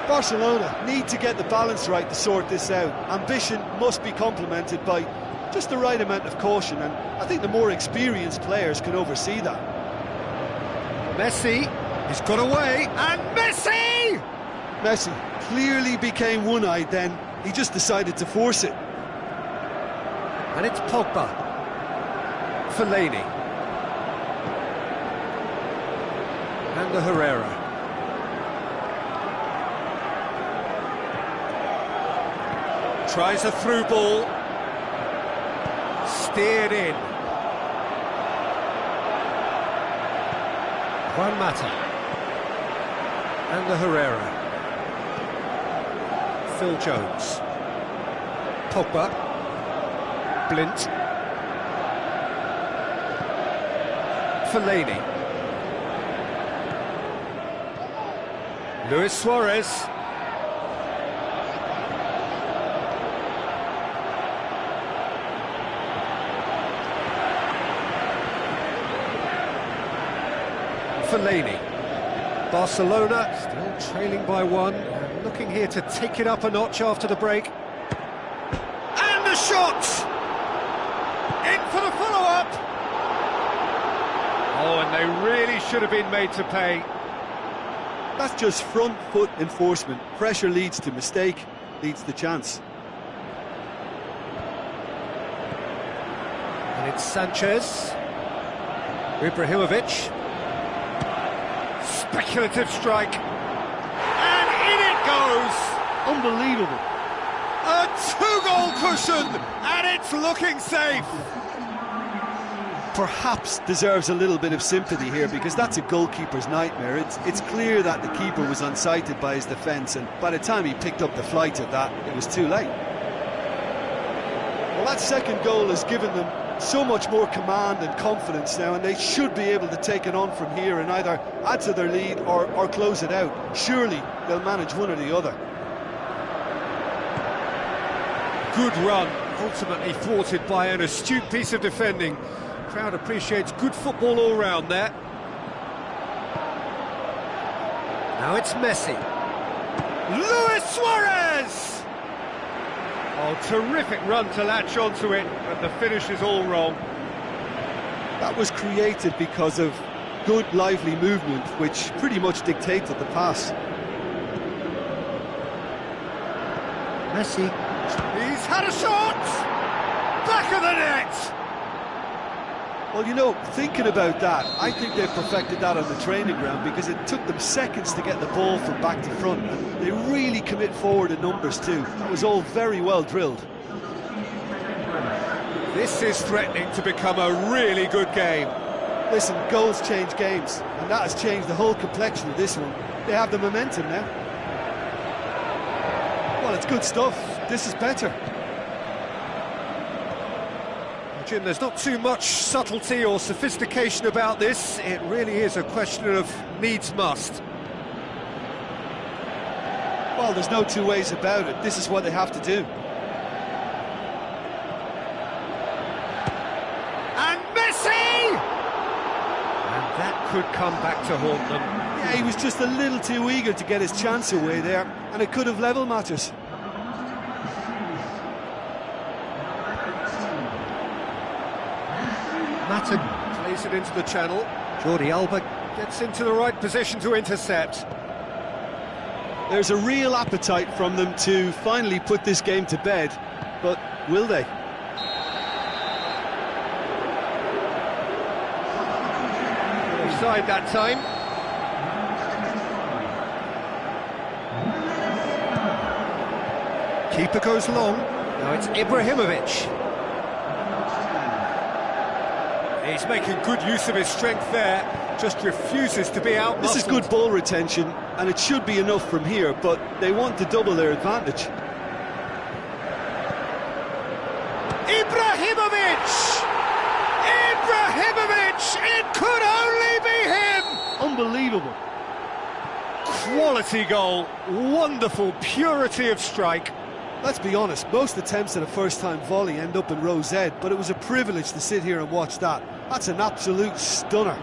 S2: Barcelona need to get the balance right to sort this out. Ambition must be complemented by just the right amount of caution, and I think the more experienced players can oversee that.
S1: Messi, he's got away, and Messi!
S2: Messi clearly became one-eyed then. He just decided to force it.
S1: And it's Pogba. Fellaini. And the Herrera. Tries a through ball. Steered in. Juan Mata. And the Herrera. Phil Jones. Pogba. Blint. Fellaini. Luis Suarez. Fellaini. Barcelona still trailing by one, and looking here to take it up a notch after the break. And the shot! In for the follow-up! Oh, and they really should have been made to pay.
S2: That's just front foot enforcement. Pressure leads to mistake, leads to chance.
S1: And it's Sanchez. Ibrahimovic. Speculative strike. And in it goes!
S2: Unbelievable.
S1: A two-goal cushion! And it's looking safe!
S2: Perhaps deserves a little bit of sympathy here, because that's a goalkeeper's nightmare. It's clear that the keeper was unsighted by his defence, and by the time he picked up the flight of that, it was too late. Well, that second goal has given them so much more command and confidence now, and they should be able to take it on from here and either add to their lead or close it out. Surely they'll manage one or the other.
S1: Good run, ultimately thwarted by an astute piece of defending. Crowd appreciates good football all round there. Now it's Messi. Luis Suarez! Oh, terrific run to latch onto it, but the finish is all wrong.
S2: That was created because of good, lively movement, which pretty much dictated the pass.
S1: Messi. He's had a shot! Back of the net!
S2: Well, you know, thinking about that, I think they've perfected that on the training ground, because it took them seconds to get the ball from back to front, and they really commit forward in numbers too. That was all very well drilled.
S1: This is threatening to become a really good game.
S2: Listen, goals change games, and that has changed the whole complexion of this one. They have the momentum now. Well, it's good stuff. This is better.
S1: Jim, there's not too much subtlety or sophistication about this. It really is a question of needs must.
S2: Well, there's no two ways about it. This is what they have to do.
S1: And Messi! And that could come back to haunt them.
S2: Yeah, he was just a little too eager to get his chance away there, and it could have level matters.
S1: Mata plays it into the channel. Jordi Alba gets into the right position to intercept.
S2: There's a real appetite from them to finally put this game to bed, but will they?
S1: Offside that time. Keeper goes long. Now it's Ibrahimovic. He's making good use of his strength there, just refuses to be outmuscled.
S2: This is good ball retention, and it should be enough from here, but they want to double their advantage.
S1: Ibrahimovic! Ibrahimovic! It could only be him!
S2: Unbelievable.
S1: Quality goal, wonderful purity of strike.
S2: Let's be honest, most attempts at a first-time volley end up in row Z, but it was a privilege to sit here and watch that. That's an absolute stunner.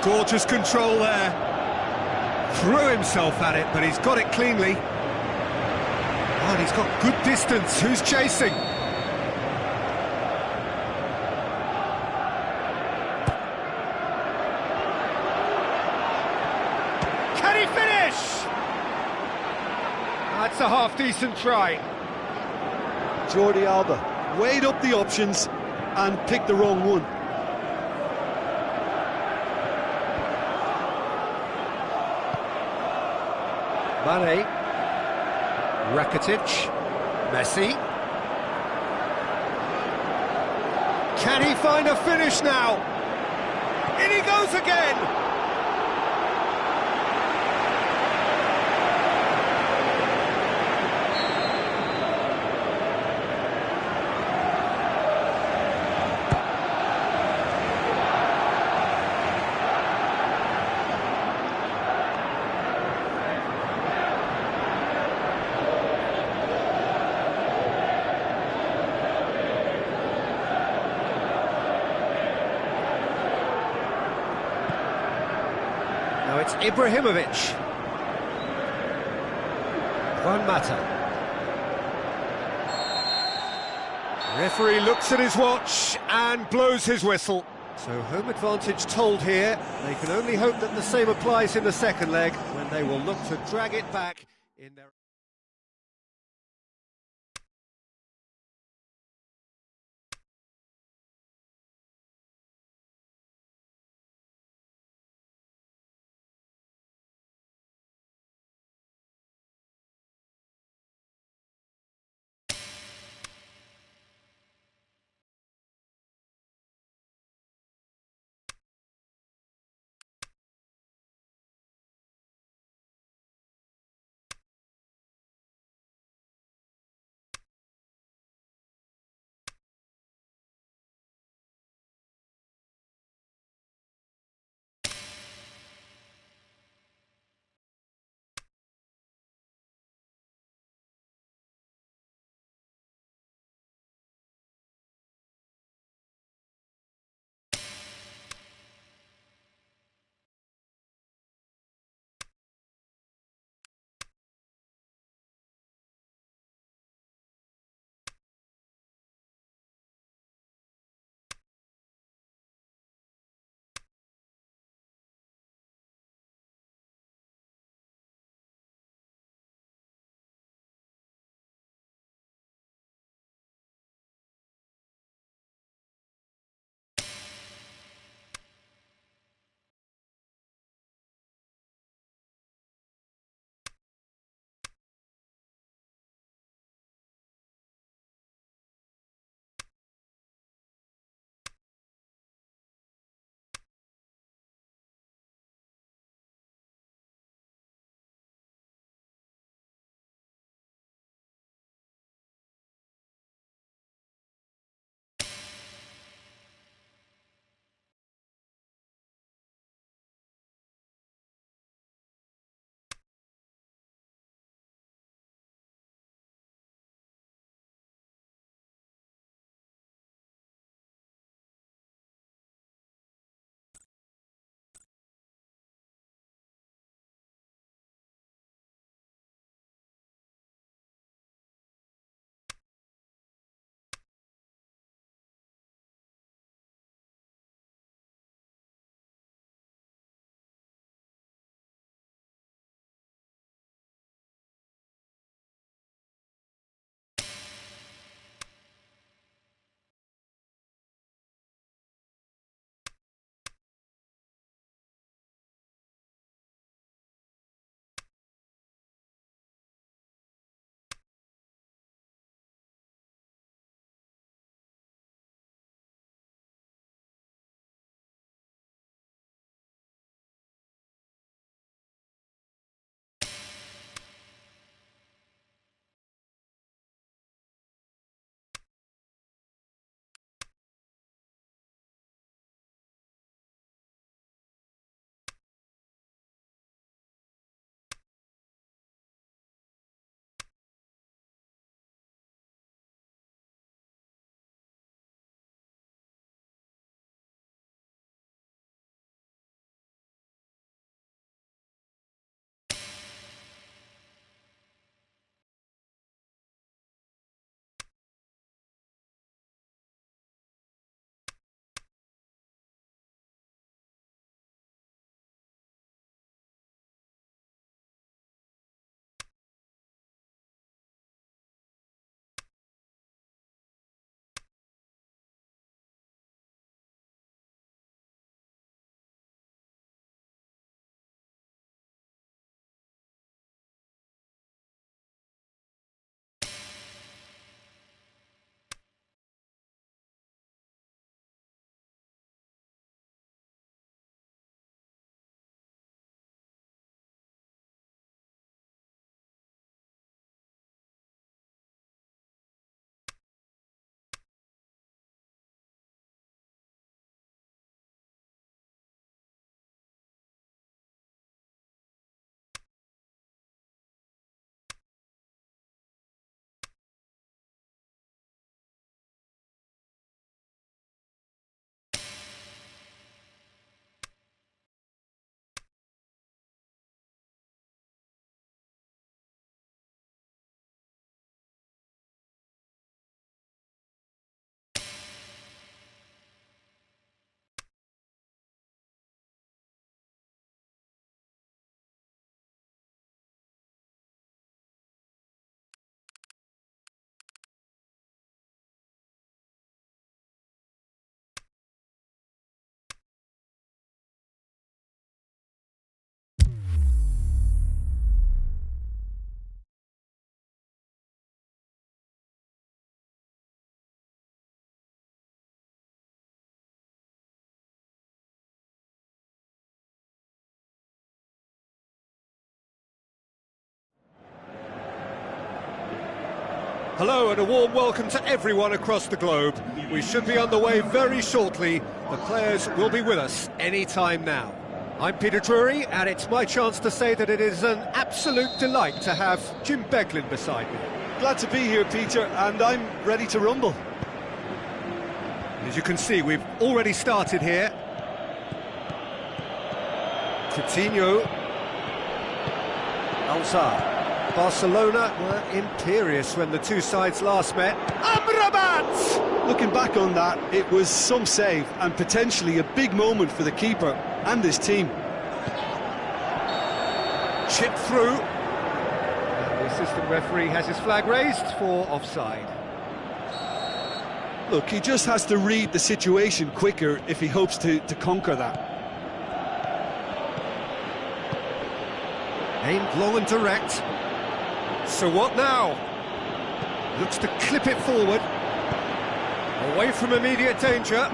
S1: Gorgeous control there. Threw himself at it, but he's got it cleanly. Oh, and he's got good distance. Who's chasing? Can he finish? That's a half-decent try.
S2: Jordi Alba weighed up the options and picked the wrong one.
S1: Mane, Rakitic, Messi. Can he find a finish now? In he goes again! Now it's Ibrahimovic. Juan Mata. Referee looks at his watch and blows his whistle. So home advantage told here. They can only hope that the same applies in the second leg, when they will look to drag it back in their... Hello and a warm welcome to everyone across the globe. We should be underway very shortly. The players will be with us any time now. I'm Peter Drury, and it's my chance to say that it is an absolute delight to have Jim Beglin beside me.
S2: Glad to be here, Peter, and I'm ready to rumble.
S1: As you can see, we've already started here. Coutinho. Alzar. Barcelona were imperious when the two sides last met. Amrabat!
S2: Looking back on that, it was some save and potentially a big moment for the keeper and his team.
S1: Chip through. And the assistant referee has his flag raised for offside.
S2: Look, he just has to read the situation quicker if he hopes to conquer that.
S1: Aimed long and direct. So what now? Looks to clip it forward. Away from immediate danger.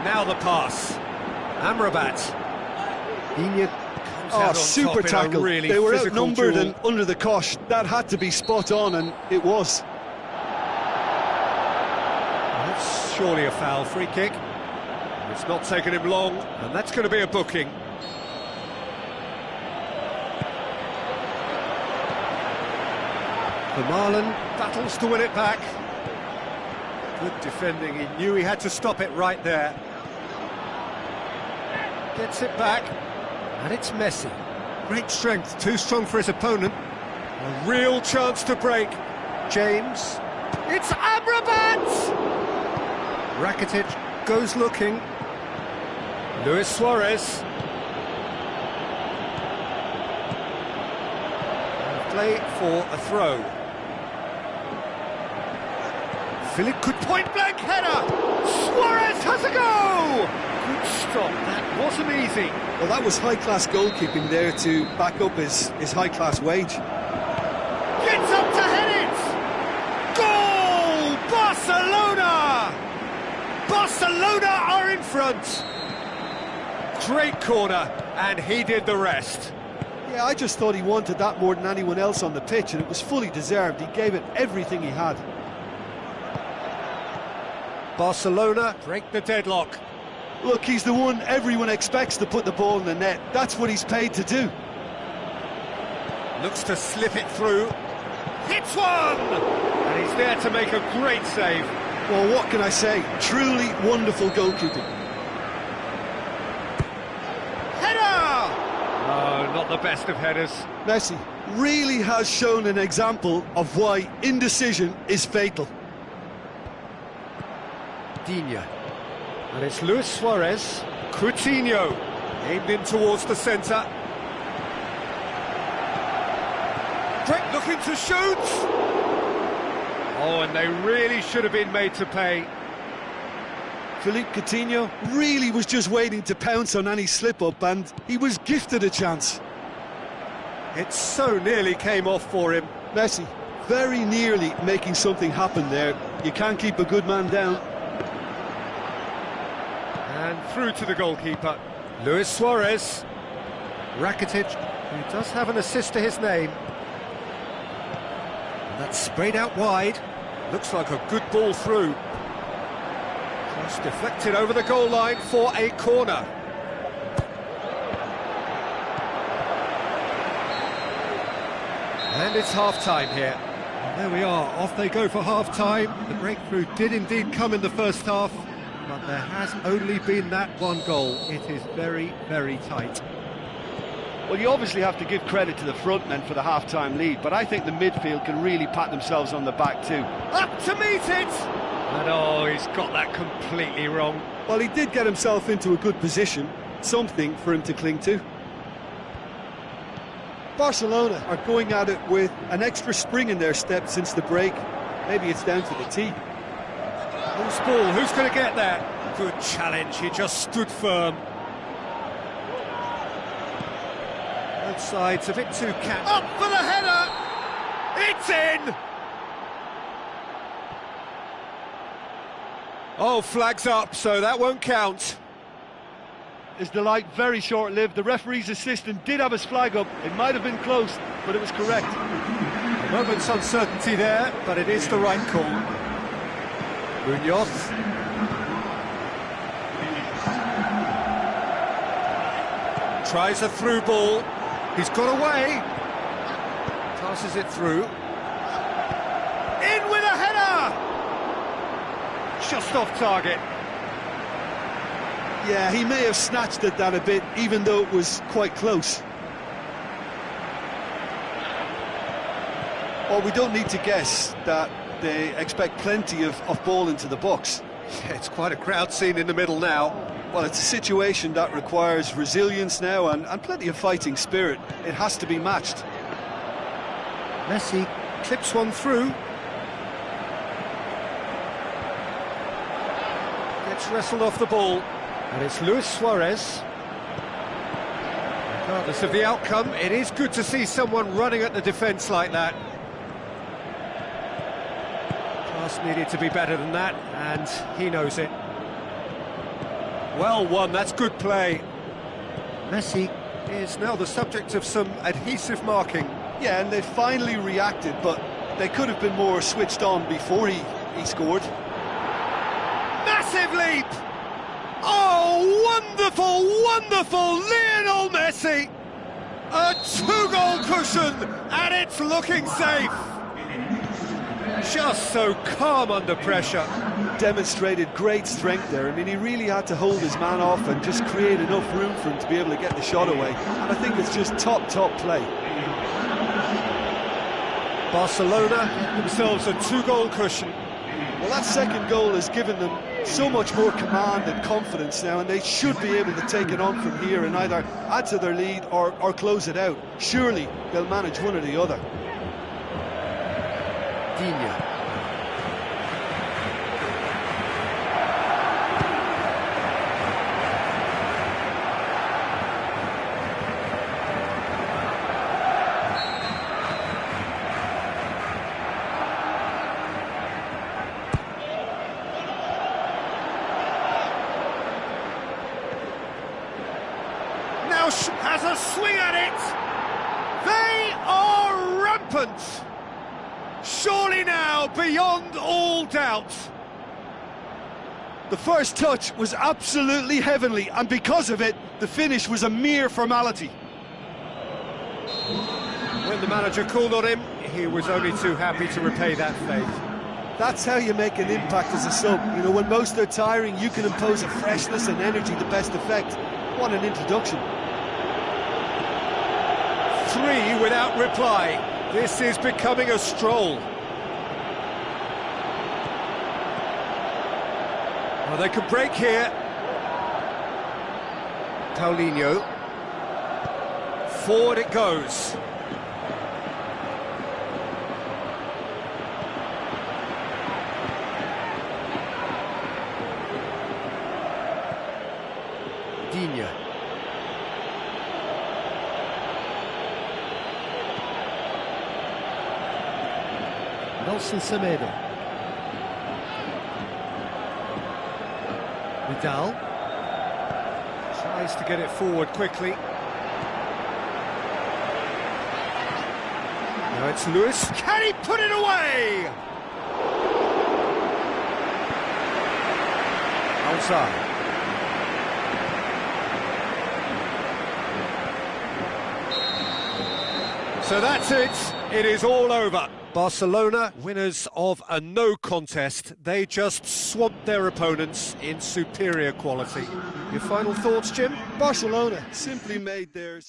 S1: Now the pass. Amrabat. Digne comes out on
S2: super
S1: top
S2: tackle.
S1: in a really
S2: they were
S1: physical
S2: outnumbered
S1: duel.
S2: and under the cosh. That had to be spot on, and it was.
S1: That's surely a foul. Free kick. It's not taken him long, and that's going to be a booking. Vermaelen battles to win it back. Good defending, he knew he had to stop it right there. Gets it back, and it's Messi. Great strength, too strong for his opponent. A real chance to break. James. It's Amrabat! Rakitic goes looking. Luis Suarez. Play for a throw. Philip could point-blank header! Suarez has a go! Good stop, that wasn't easy.
S2: Well, that was high-class goalkeeping there to back up his high-class wage.
S1: Gets up to head it! Goal! Barcelona! Barcelona are in front! Great corner, and he did the rest.
S2: Yeah, I just thought he wanted that more than anyone else on the pitch, and it was fully deserved. He gave it everything he had.
S1: Barcelona break the deadlock.
S2: Look, he's the one everyone expects to put the ball in the net. That's what he's paid to do.
S1: Looks to slip it through. Hits one! And he's there to make a great save.
S2: Well, what can I say? Truly wonderful goalkeeping.
S1: Header! Oh, not the best of headers.
S2: Messi really has shown an example of why indecision is fatal.
S1: Digne. And it's Luis Suarez. Coutinho. Aimed in towards the centre. Drake looking to shoot! Oh, and they really should have been made to pay.
S2: Philippe Coutinho really was just waiting to pounce on any slip-up, and he was gifted a chance.
S1: It so nearly came off for him.
S2: Messi very nearly making something happen there. You can't keep a good man down.
S1: And through to the goalkeeper. Luis Suarez. Rakitic, who does have an assist to his name. And that's sprayed out wide. Looks like a good ball through. Cross deflected over the goal line for a corner. And it's half-time here. And there we are, off they go for half-time. The breakthrough did indeed come in the first half, but there has only been that one goal. It is very, very tight.
S3: Well, you obviously have to give credit to the front men for the half-time lead, but I think the midfield can really pat themselves on the back too.
S1: Up to meet it! And oh, he's got that completely wrong.
S2: Well, he did get himself into a good position, something for him to cling to. Barcelona are going at it with an extra spring in their step since the break. Maybe it's down to the tee.
S1: Loose ball, who's going to get there? Good challenge, he just stood firm. Both sides a bit too Up for the header! It's in! Oh, flags up, so that won't count.
S3: His delight very short-lived. The referee's assistant did have his flag up. It might have been close, but it was correct.
S1: And Moment's uncertainty there, but it is the right call. Munoz. Tries a through ball. He's got away. Passes it through. In with a header! Just off target.
S2: Yeah, he may have snatched at that a bit, even though it was quite close. Well, we don't need to guess that they expect plenty of ball into the box.
S1: Yeah, it's quite a crowd scene in the middle now.
S2: Well, it's a situation that requires resilience now and plenty of fighting spirit. It has to be matched.
S1: Messi clips one through. Gets wrestled off the ball. And it's Luis Suarez. Regardless of the outcome, it is good to see someone running at the defence like that. Pass needed to be better than that, and he knows it. Well won, that's good play. Messi is now the subject of some adhesive marking.
S2: Yeah, and they finally reacted, but they could have been more switched on before he scored.
S1: Massive leap! Oh, wonderful, wonderful Lionel Messi! A two-goal cushion, and it's looking safe. Just so calm under pressure.
S2: Demonstrated great strength there. I mean, he really had to hold his man off and just create enough room for him to be able to get the shot away. And I think it's just top play.
S1: Barcelona themselves a two-goal cushion.
S2: Well, that second goal has given them so much more command and confidence now, and they should be able to take it on from here and either add to their lead or close it out. Surely they'll manage one or the other.
S1: Digne. Now has a swing at it. They are rampant. Surely now, beyond all doubt.
S2: The first touch was absolutely heavenly, and because of it, the finish was a mere formality.
S1: When the manager called on him, he was only too happy to repay that faith.
S2: That's how you make an impact as a sub. You know, when most are tiring, you can impose a freshness and energy to best effect. What an introduction.
S1: 3 without reply. This is becoming a stroll. Well, they could break here. Paulinho. Forward it goes. Digne. Nelson Semedo. Vidal tries to get it forward quickly. Now it's Lewis. Can he put it away? Outside. So that's it. It is all over. Barcelona, winners of a no contest. They just swamped their opponents in superior quality. Your final thoughts, Jim?
S2: Barcelona simply made their...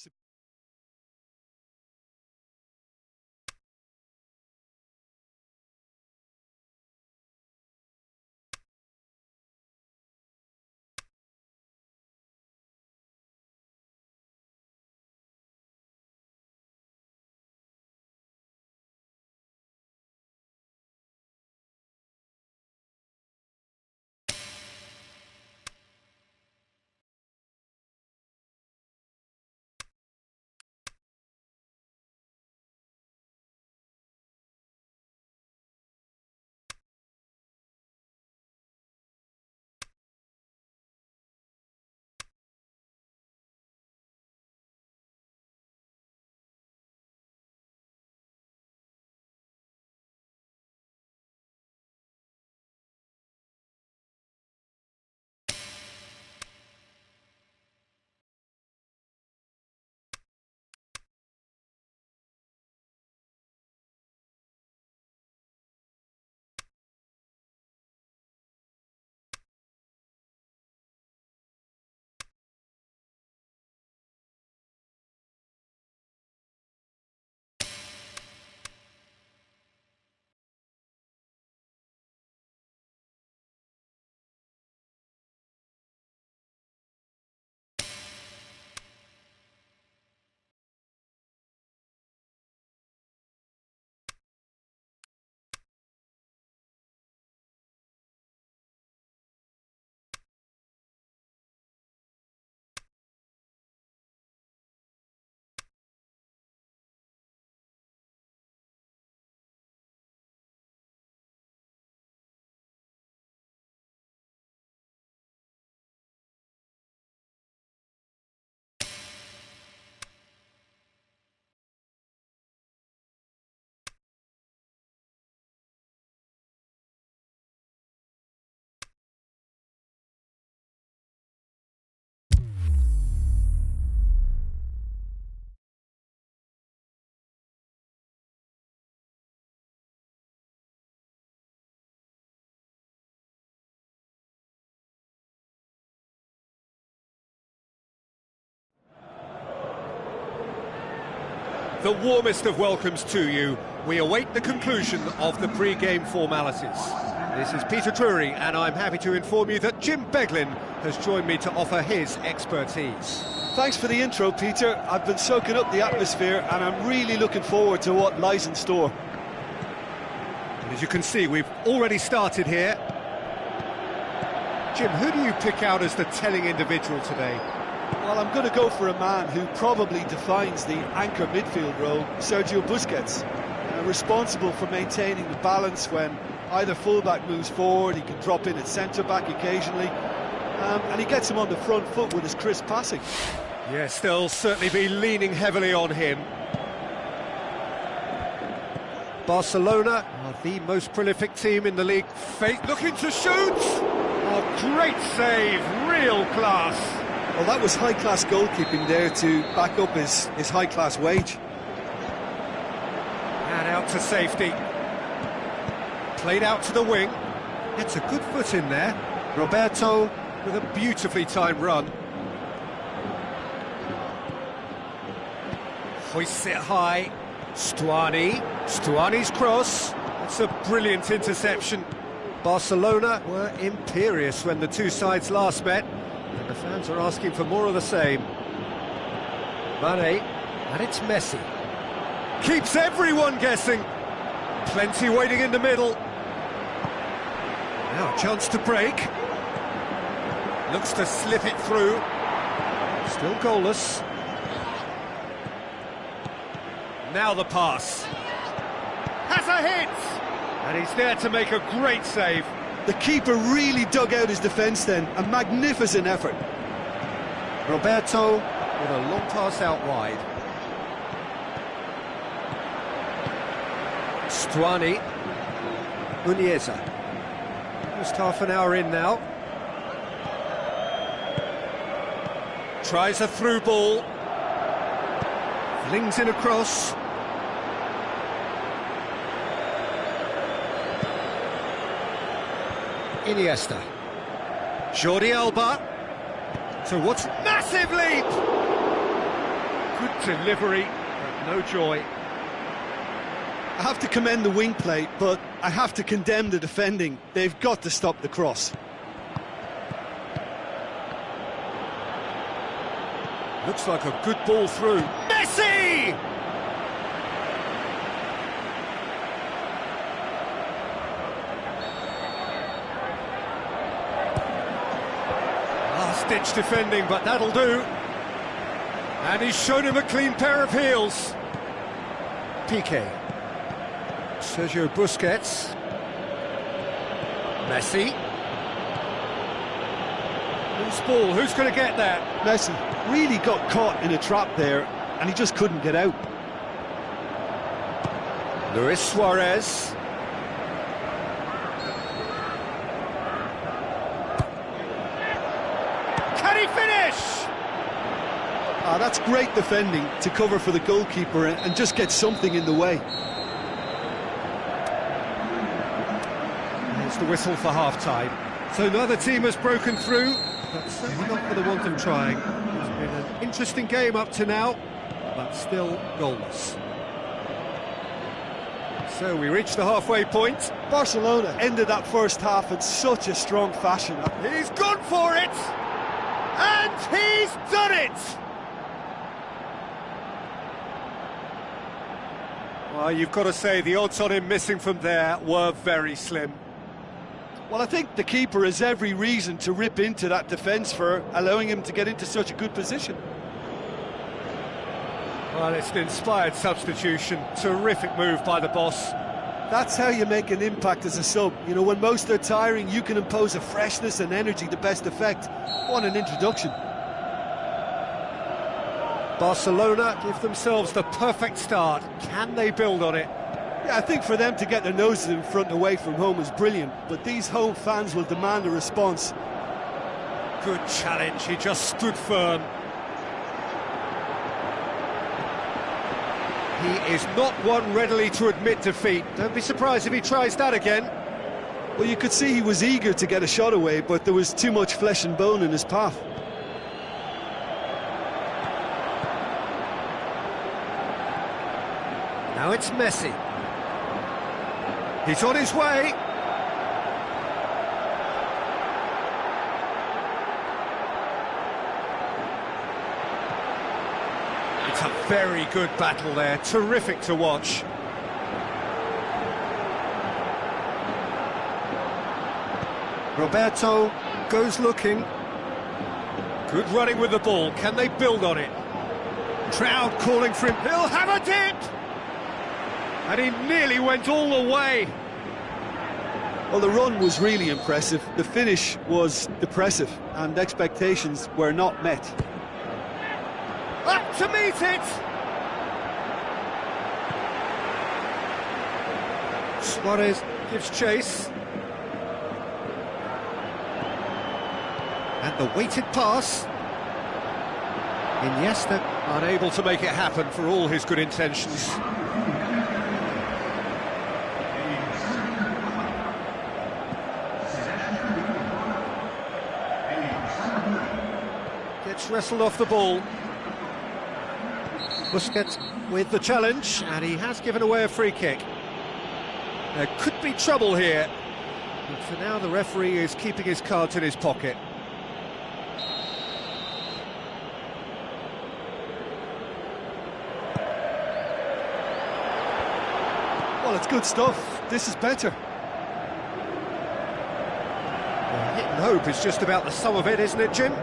S1: The warmest of welcomes to you. We await the conclusion of the pre-game formalities. This is Peter Drury, and I'm happy to inform you that Jim Beglin has joined me to offer his expertise.
S2: Thanks for the intro, Peter. I've been soaking up the atmosphere, and I'm really looking forward to what lies in store.
S1: And as you can see, we've already started here. Jim, who do you pick out as the telling individual today?
S2: Well, I'm going to go for a man who probably defines the anchor midfield role, Sergio Busquets. Responsible for maintaining the balance when either fullback moves forward, he can drop in at centre-back occasionally, and he gets him on the front foot with his crisp passing.
S1: Yes, they'll certainly be leaning heavily on him. Barcelona are the most prolific team in the league. Fate looking to shoot! Oh, great save, real class.
S2: Well, that was high-class goalkeeping there to back up his high-class wage.
S1: And out to safety. Played out to the wing. It's a good foot in there. Roberto with a beautifully timed run. Hoists it high. Stuani's cross. That's a brilliant interception. Barcelona were imperious when the two sides last met, and the fans are asking for more of the same. Mane, and it's Messi. Keeps everyone guessing. Plenty waiting in the middle. Now a chance to break. Looks to slip it through. Still goalless. Now the pass. Has a hit! And he's there to make a great save.
S2: The keeper really dug out his defence then. A magnificent effort.
S1: Roberto with a long pass out wide. Stuani. Muniesa. Just half an hour in now. Tries a through ball. Flings in a cross. Iniesta. Jordi Alba. So what's massive leap? Good delivery, but no joy.
S2: I have to commend the wing play, but I have to condemn the defending. They've got to stop the cross.
S1: Looks like a good ball through. Messi! Last-ditch defending, but that'll do. And he's shown him a clean pair of heels. Piqué. Sergio Busquets. Messi. Loose ball, who's going to get that?
S2: Messi really got caught in a trap there, and he just couldn't get out.
S1: Luis Suarez. Can he finish?
S2: Ah, that's great defending to cover for the goalkeeper and just get something in the way.
S1: It's the whistle for half-time. So neither team has broken through, but certainly not for the want of trying. It's been an interesting game up to now, but still goalless. So we reach the halfway point.
S2: Barcelona ended that first half in such a strong fashion.
S1: He's gone for it! And he's done it! Well, you've got to say the odds on him missing from there were very slim.
S2: Well, I think the keeper has every reason to rip into that defence for allowing him to get into such a good position.
S1: Well, it's an inspired substitution. Terrific move by the boss.
S2: That's how you make an impact as a sub. You know, when most are tiring, you can impose a freshness and energy to best effect. What an introduction.
S1: Barcelona give themselves the perfect start. Can they build on it?
S2: Yeah, I think for them to get their noses in front away from home is brilliant, but these home fans will demand a response.
S1: Good challenge, he just stood firm. He is not one readily to admit defeat. Don't be surprised if he tries that again.
S2: Well, you could see he was eager to get a shot away, but there was too much flesh and bone in his path.
S1: Now it's Messi. He's on his way. It's a very good battle there, terrific to watch. Roberto goes looking. Good running with the ball, can they build on it? Crowd calling for him, he'll have a dip! And he nearly went all the way.
S2: Well, the run was really impressive, the finish was depressive, and expectations were not met.
S1: Up to meet it! Suarez gives chase. And the weighted pass. Iniesta unable to make it happen for all his good intentions. Gets wrestled off the ball. Busquets with the challenge, and he has given away a free kick. There could be trouble here, but for now the referee is keeping his cards in his pocket.
S2: Well, it's good stuff. This is better.
S1: Well, hit and hope is just about the sum of it, isn't it, Jim?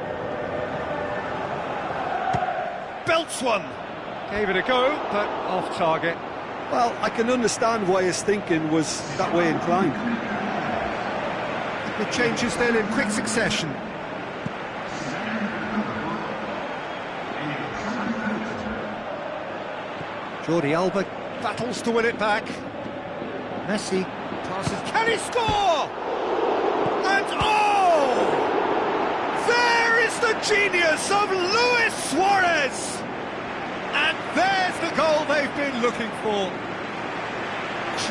S1: Belts one. Gave it a go, but off target.
S2: Well, I can understand why his thinking was that way inclined.
S1: The changes then in quick succession. Jordi Alba battles to win it back. Messi passes. Can he score? And oh! There is the genius of Luis Suarez! And there's the goal they've been looking for.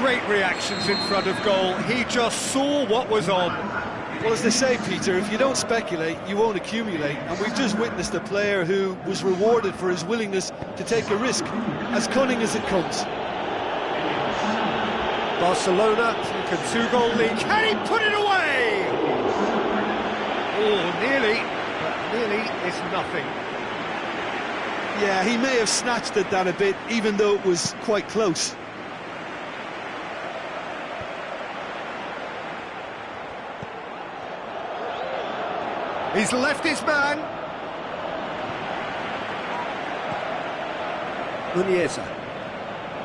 S1: Great reactions in front of goal. He just saw what was on.
S2: Well, as they say, Peter, if you don't speculate, you won't accumulate. And we've just witnessed a player who was rewarded for his willingness to take a risk, as cunning as it comes.
S1: Barcelona take a 2-goal lead. Can he put it away? Oh, nearly, but nearly is nothing.
S2: Yeah, he may have snatched at that a bit, even though it was quite close.
S1: He's left his man. Muniesa.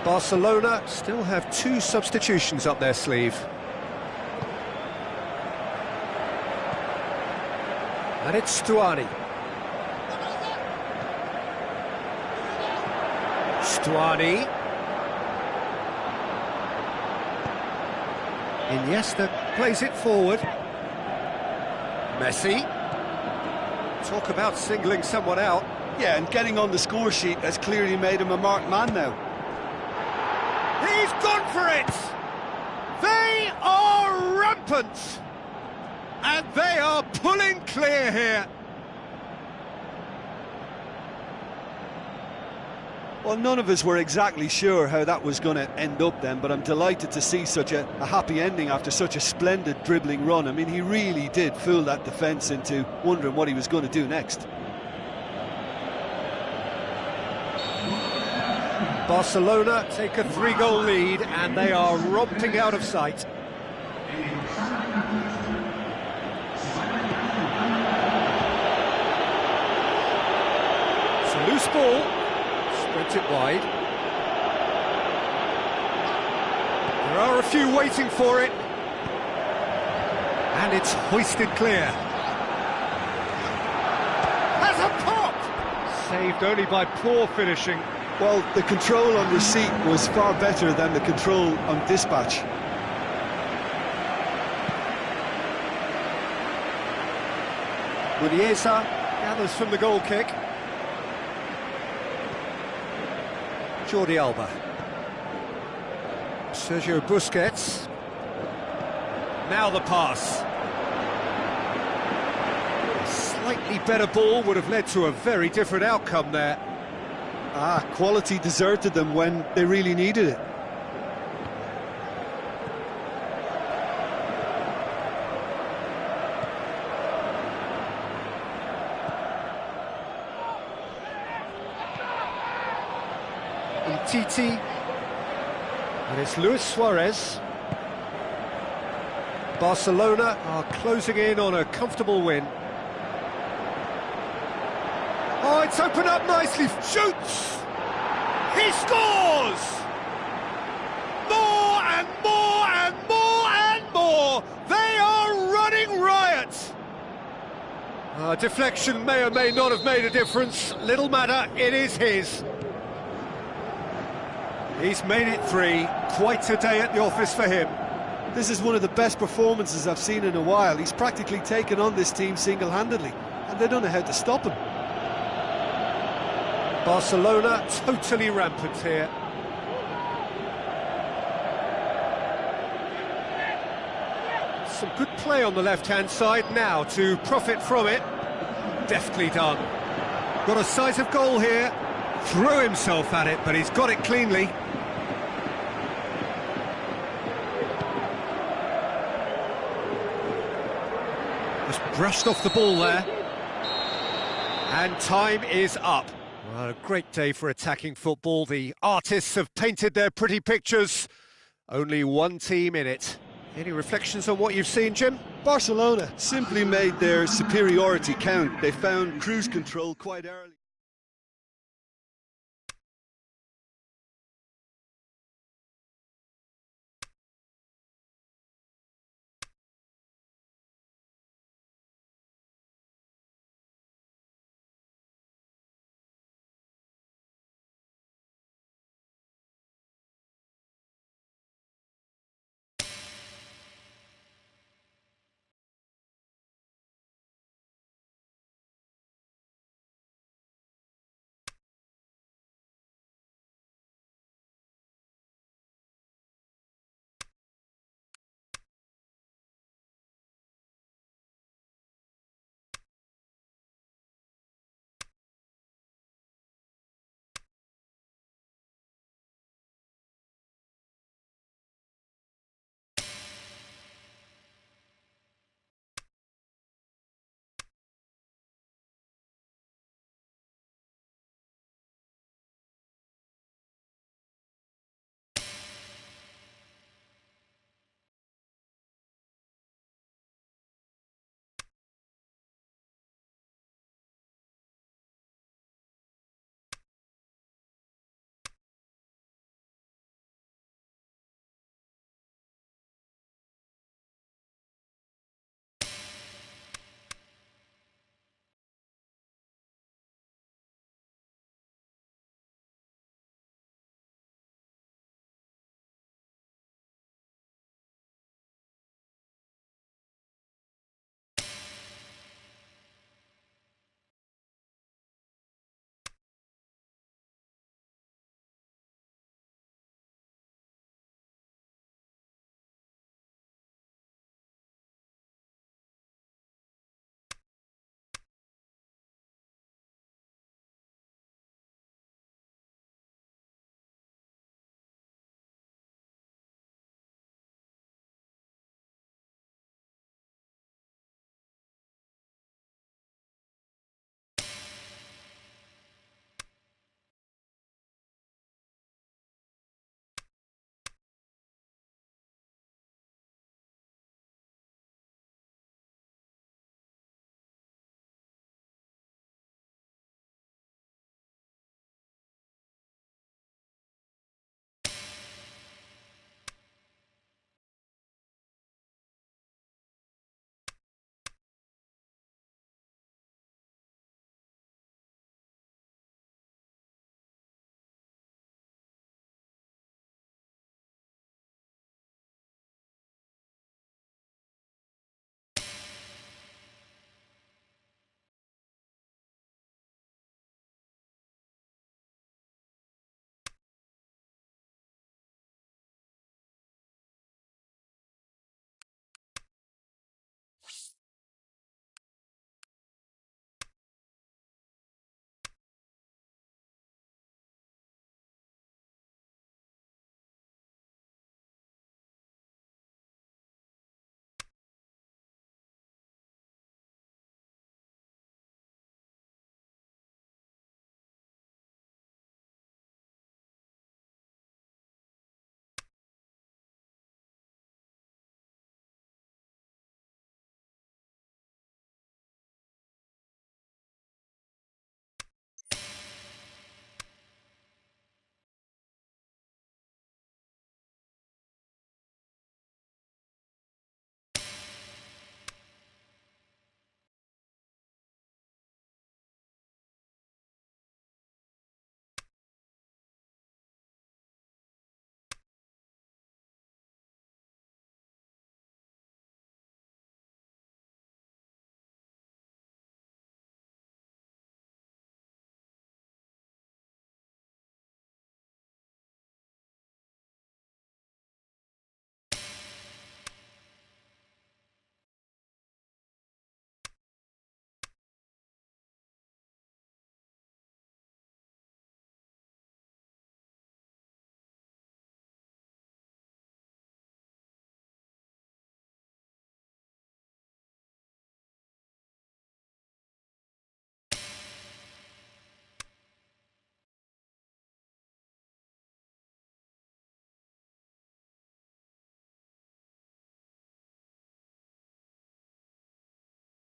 S1: Barcelona still have 2 substitutions up their sleeve. And it's Stuani. Stuani. Iniesta plays it forward. Messi. Talk about singling someone out.
S2: Yeah, and getting on the score sheet has clearly made him a marked man now.
S1: He's gone for it! They are rampant! And they are pulling clear here.
S2: Well, none of us were exactly sure how that was going to end up then, but I'm delighted to see such a happy ending after such a splendid dribbling run. I mean, he really did fool that defence into wondering what he was going to do next.
S1: Barcelona take a 3-goal lead and they are romping out of sight. It's a loose ball. Sprint it wide. There are a few waiting for it. And it's hoisted clear. Has a pop! Saved only by poor finishing.
S2: Well, the control on receipt was far better than the control on dispatch.
S1: Muniesa gathers from the goal kick. Jordi Alba. Sergio Busquets. Now the pass. A slightly better ball would have led to a very different outcome there.
S2: Quality deserted them when they really needed it.
S1: Titi, and it's Luis Suarez. Barcelona are closing in on a comfortable win. Oh, it's opened up nicely. Shoots! He scores! More and more and more and more! They are running riot! Deflection may or may not have made a difference. Little matter, it is his. He's made it 3. Quite a day at the office for him.
S2: This is one of the best performances I've seen in a while. He's practically taken on this team single-handedly, and they don't know how to stop him.
S1: Barcelona totally rampant here. Some good play on the left-hand side now to profit from it. Deftly done. Got a sight of goal here. Threw himself at it, but he's got it cleanly. Just brushed off the ball there. And time is up. Well, a great day for attacking football. The artists have painted their pretty pictures. Only one team in it. Any reflections on what you've seen, Jim?
S2: Barcelona simply made their superiority count. They found cruise control quite early.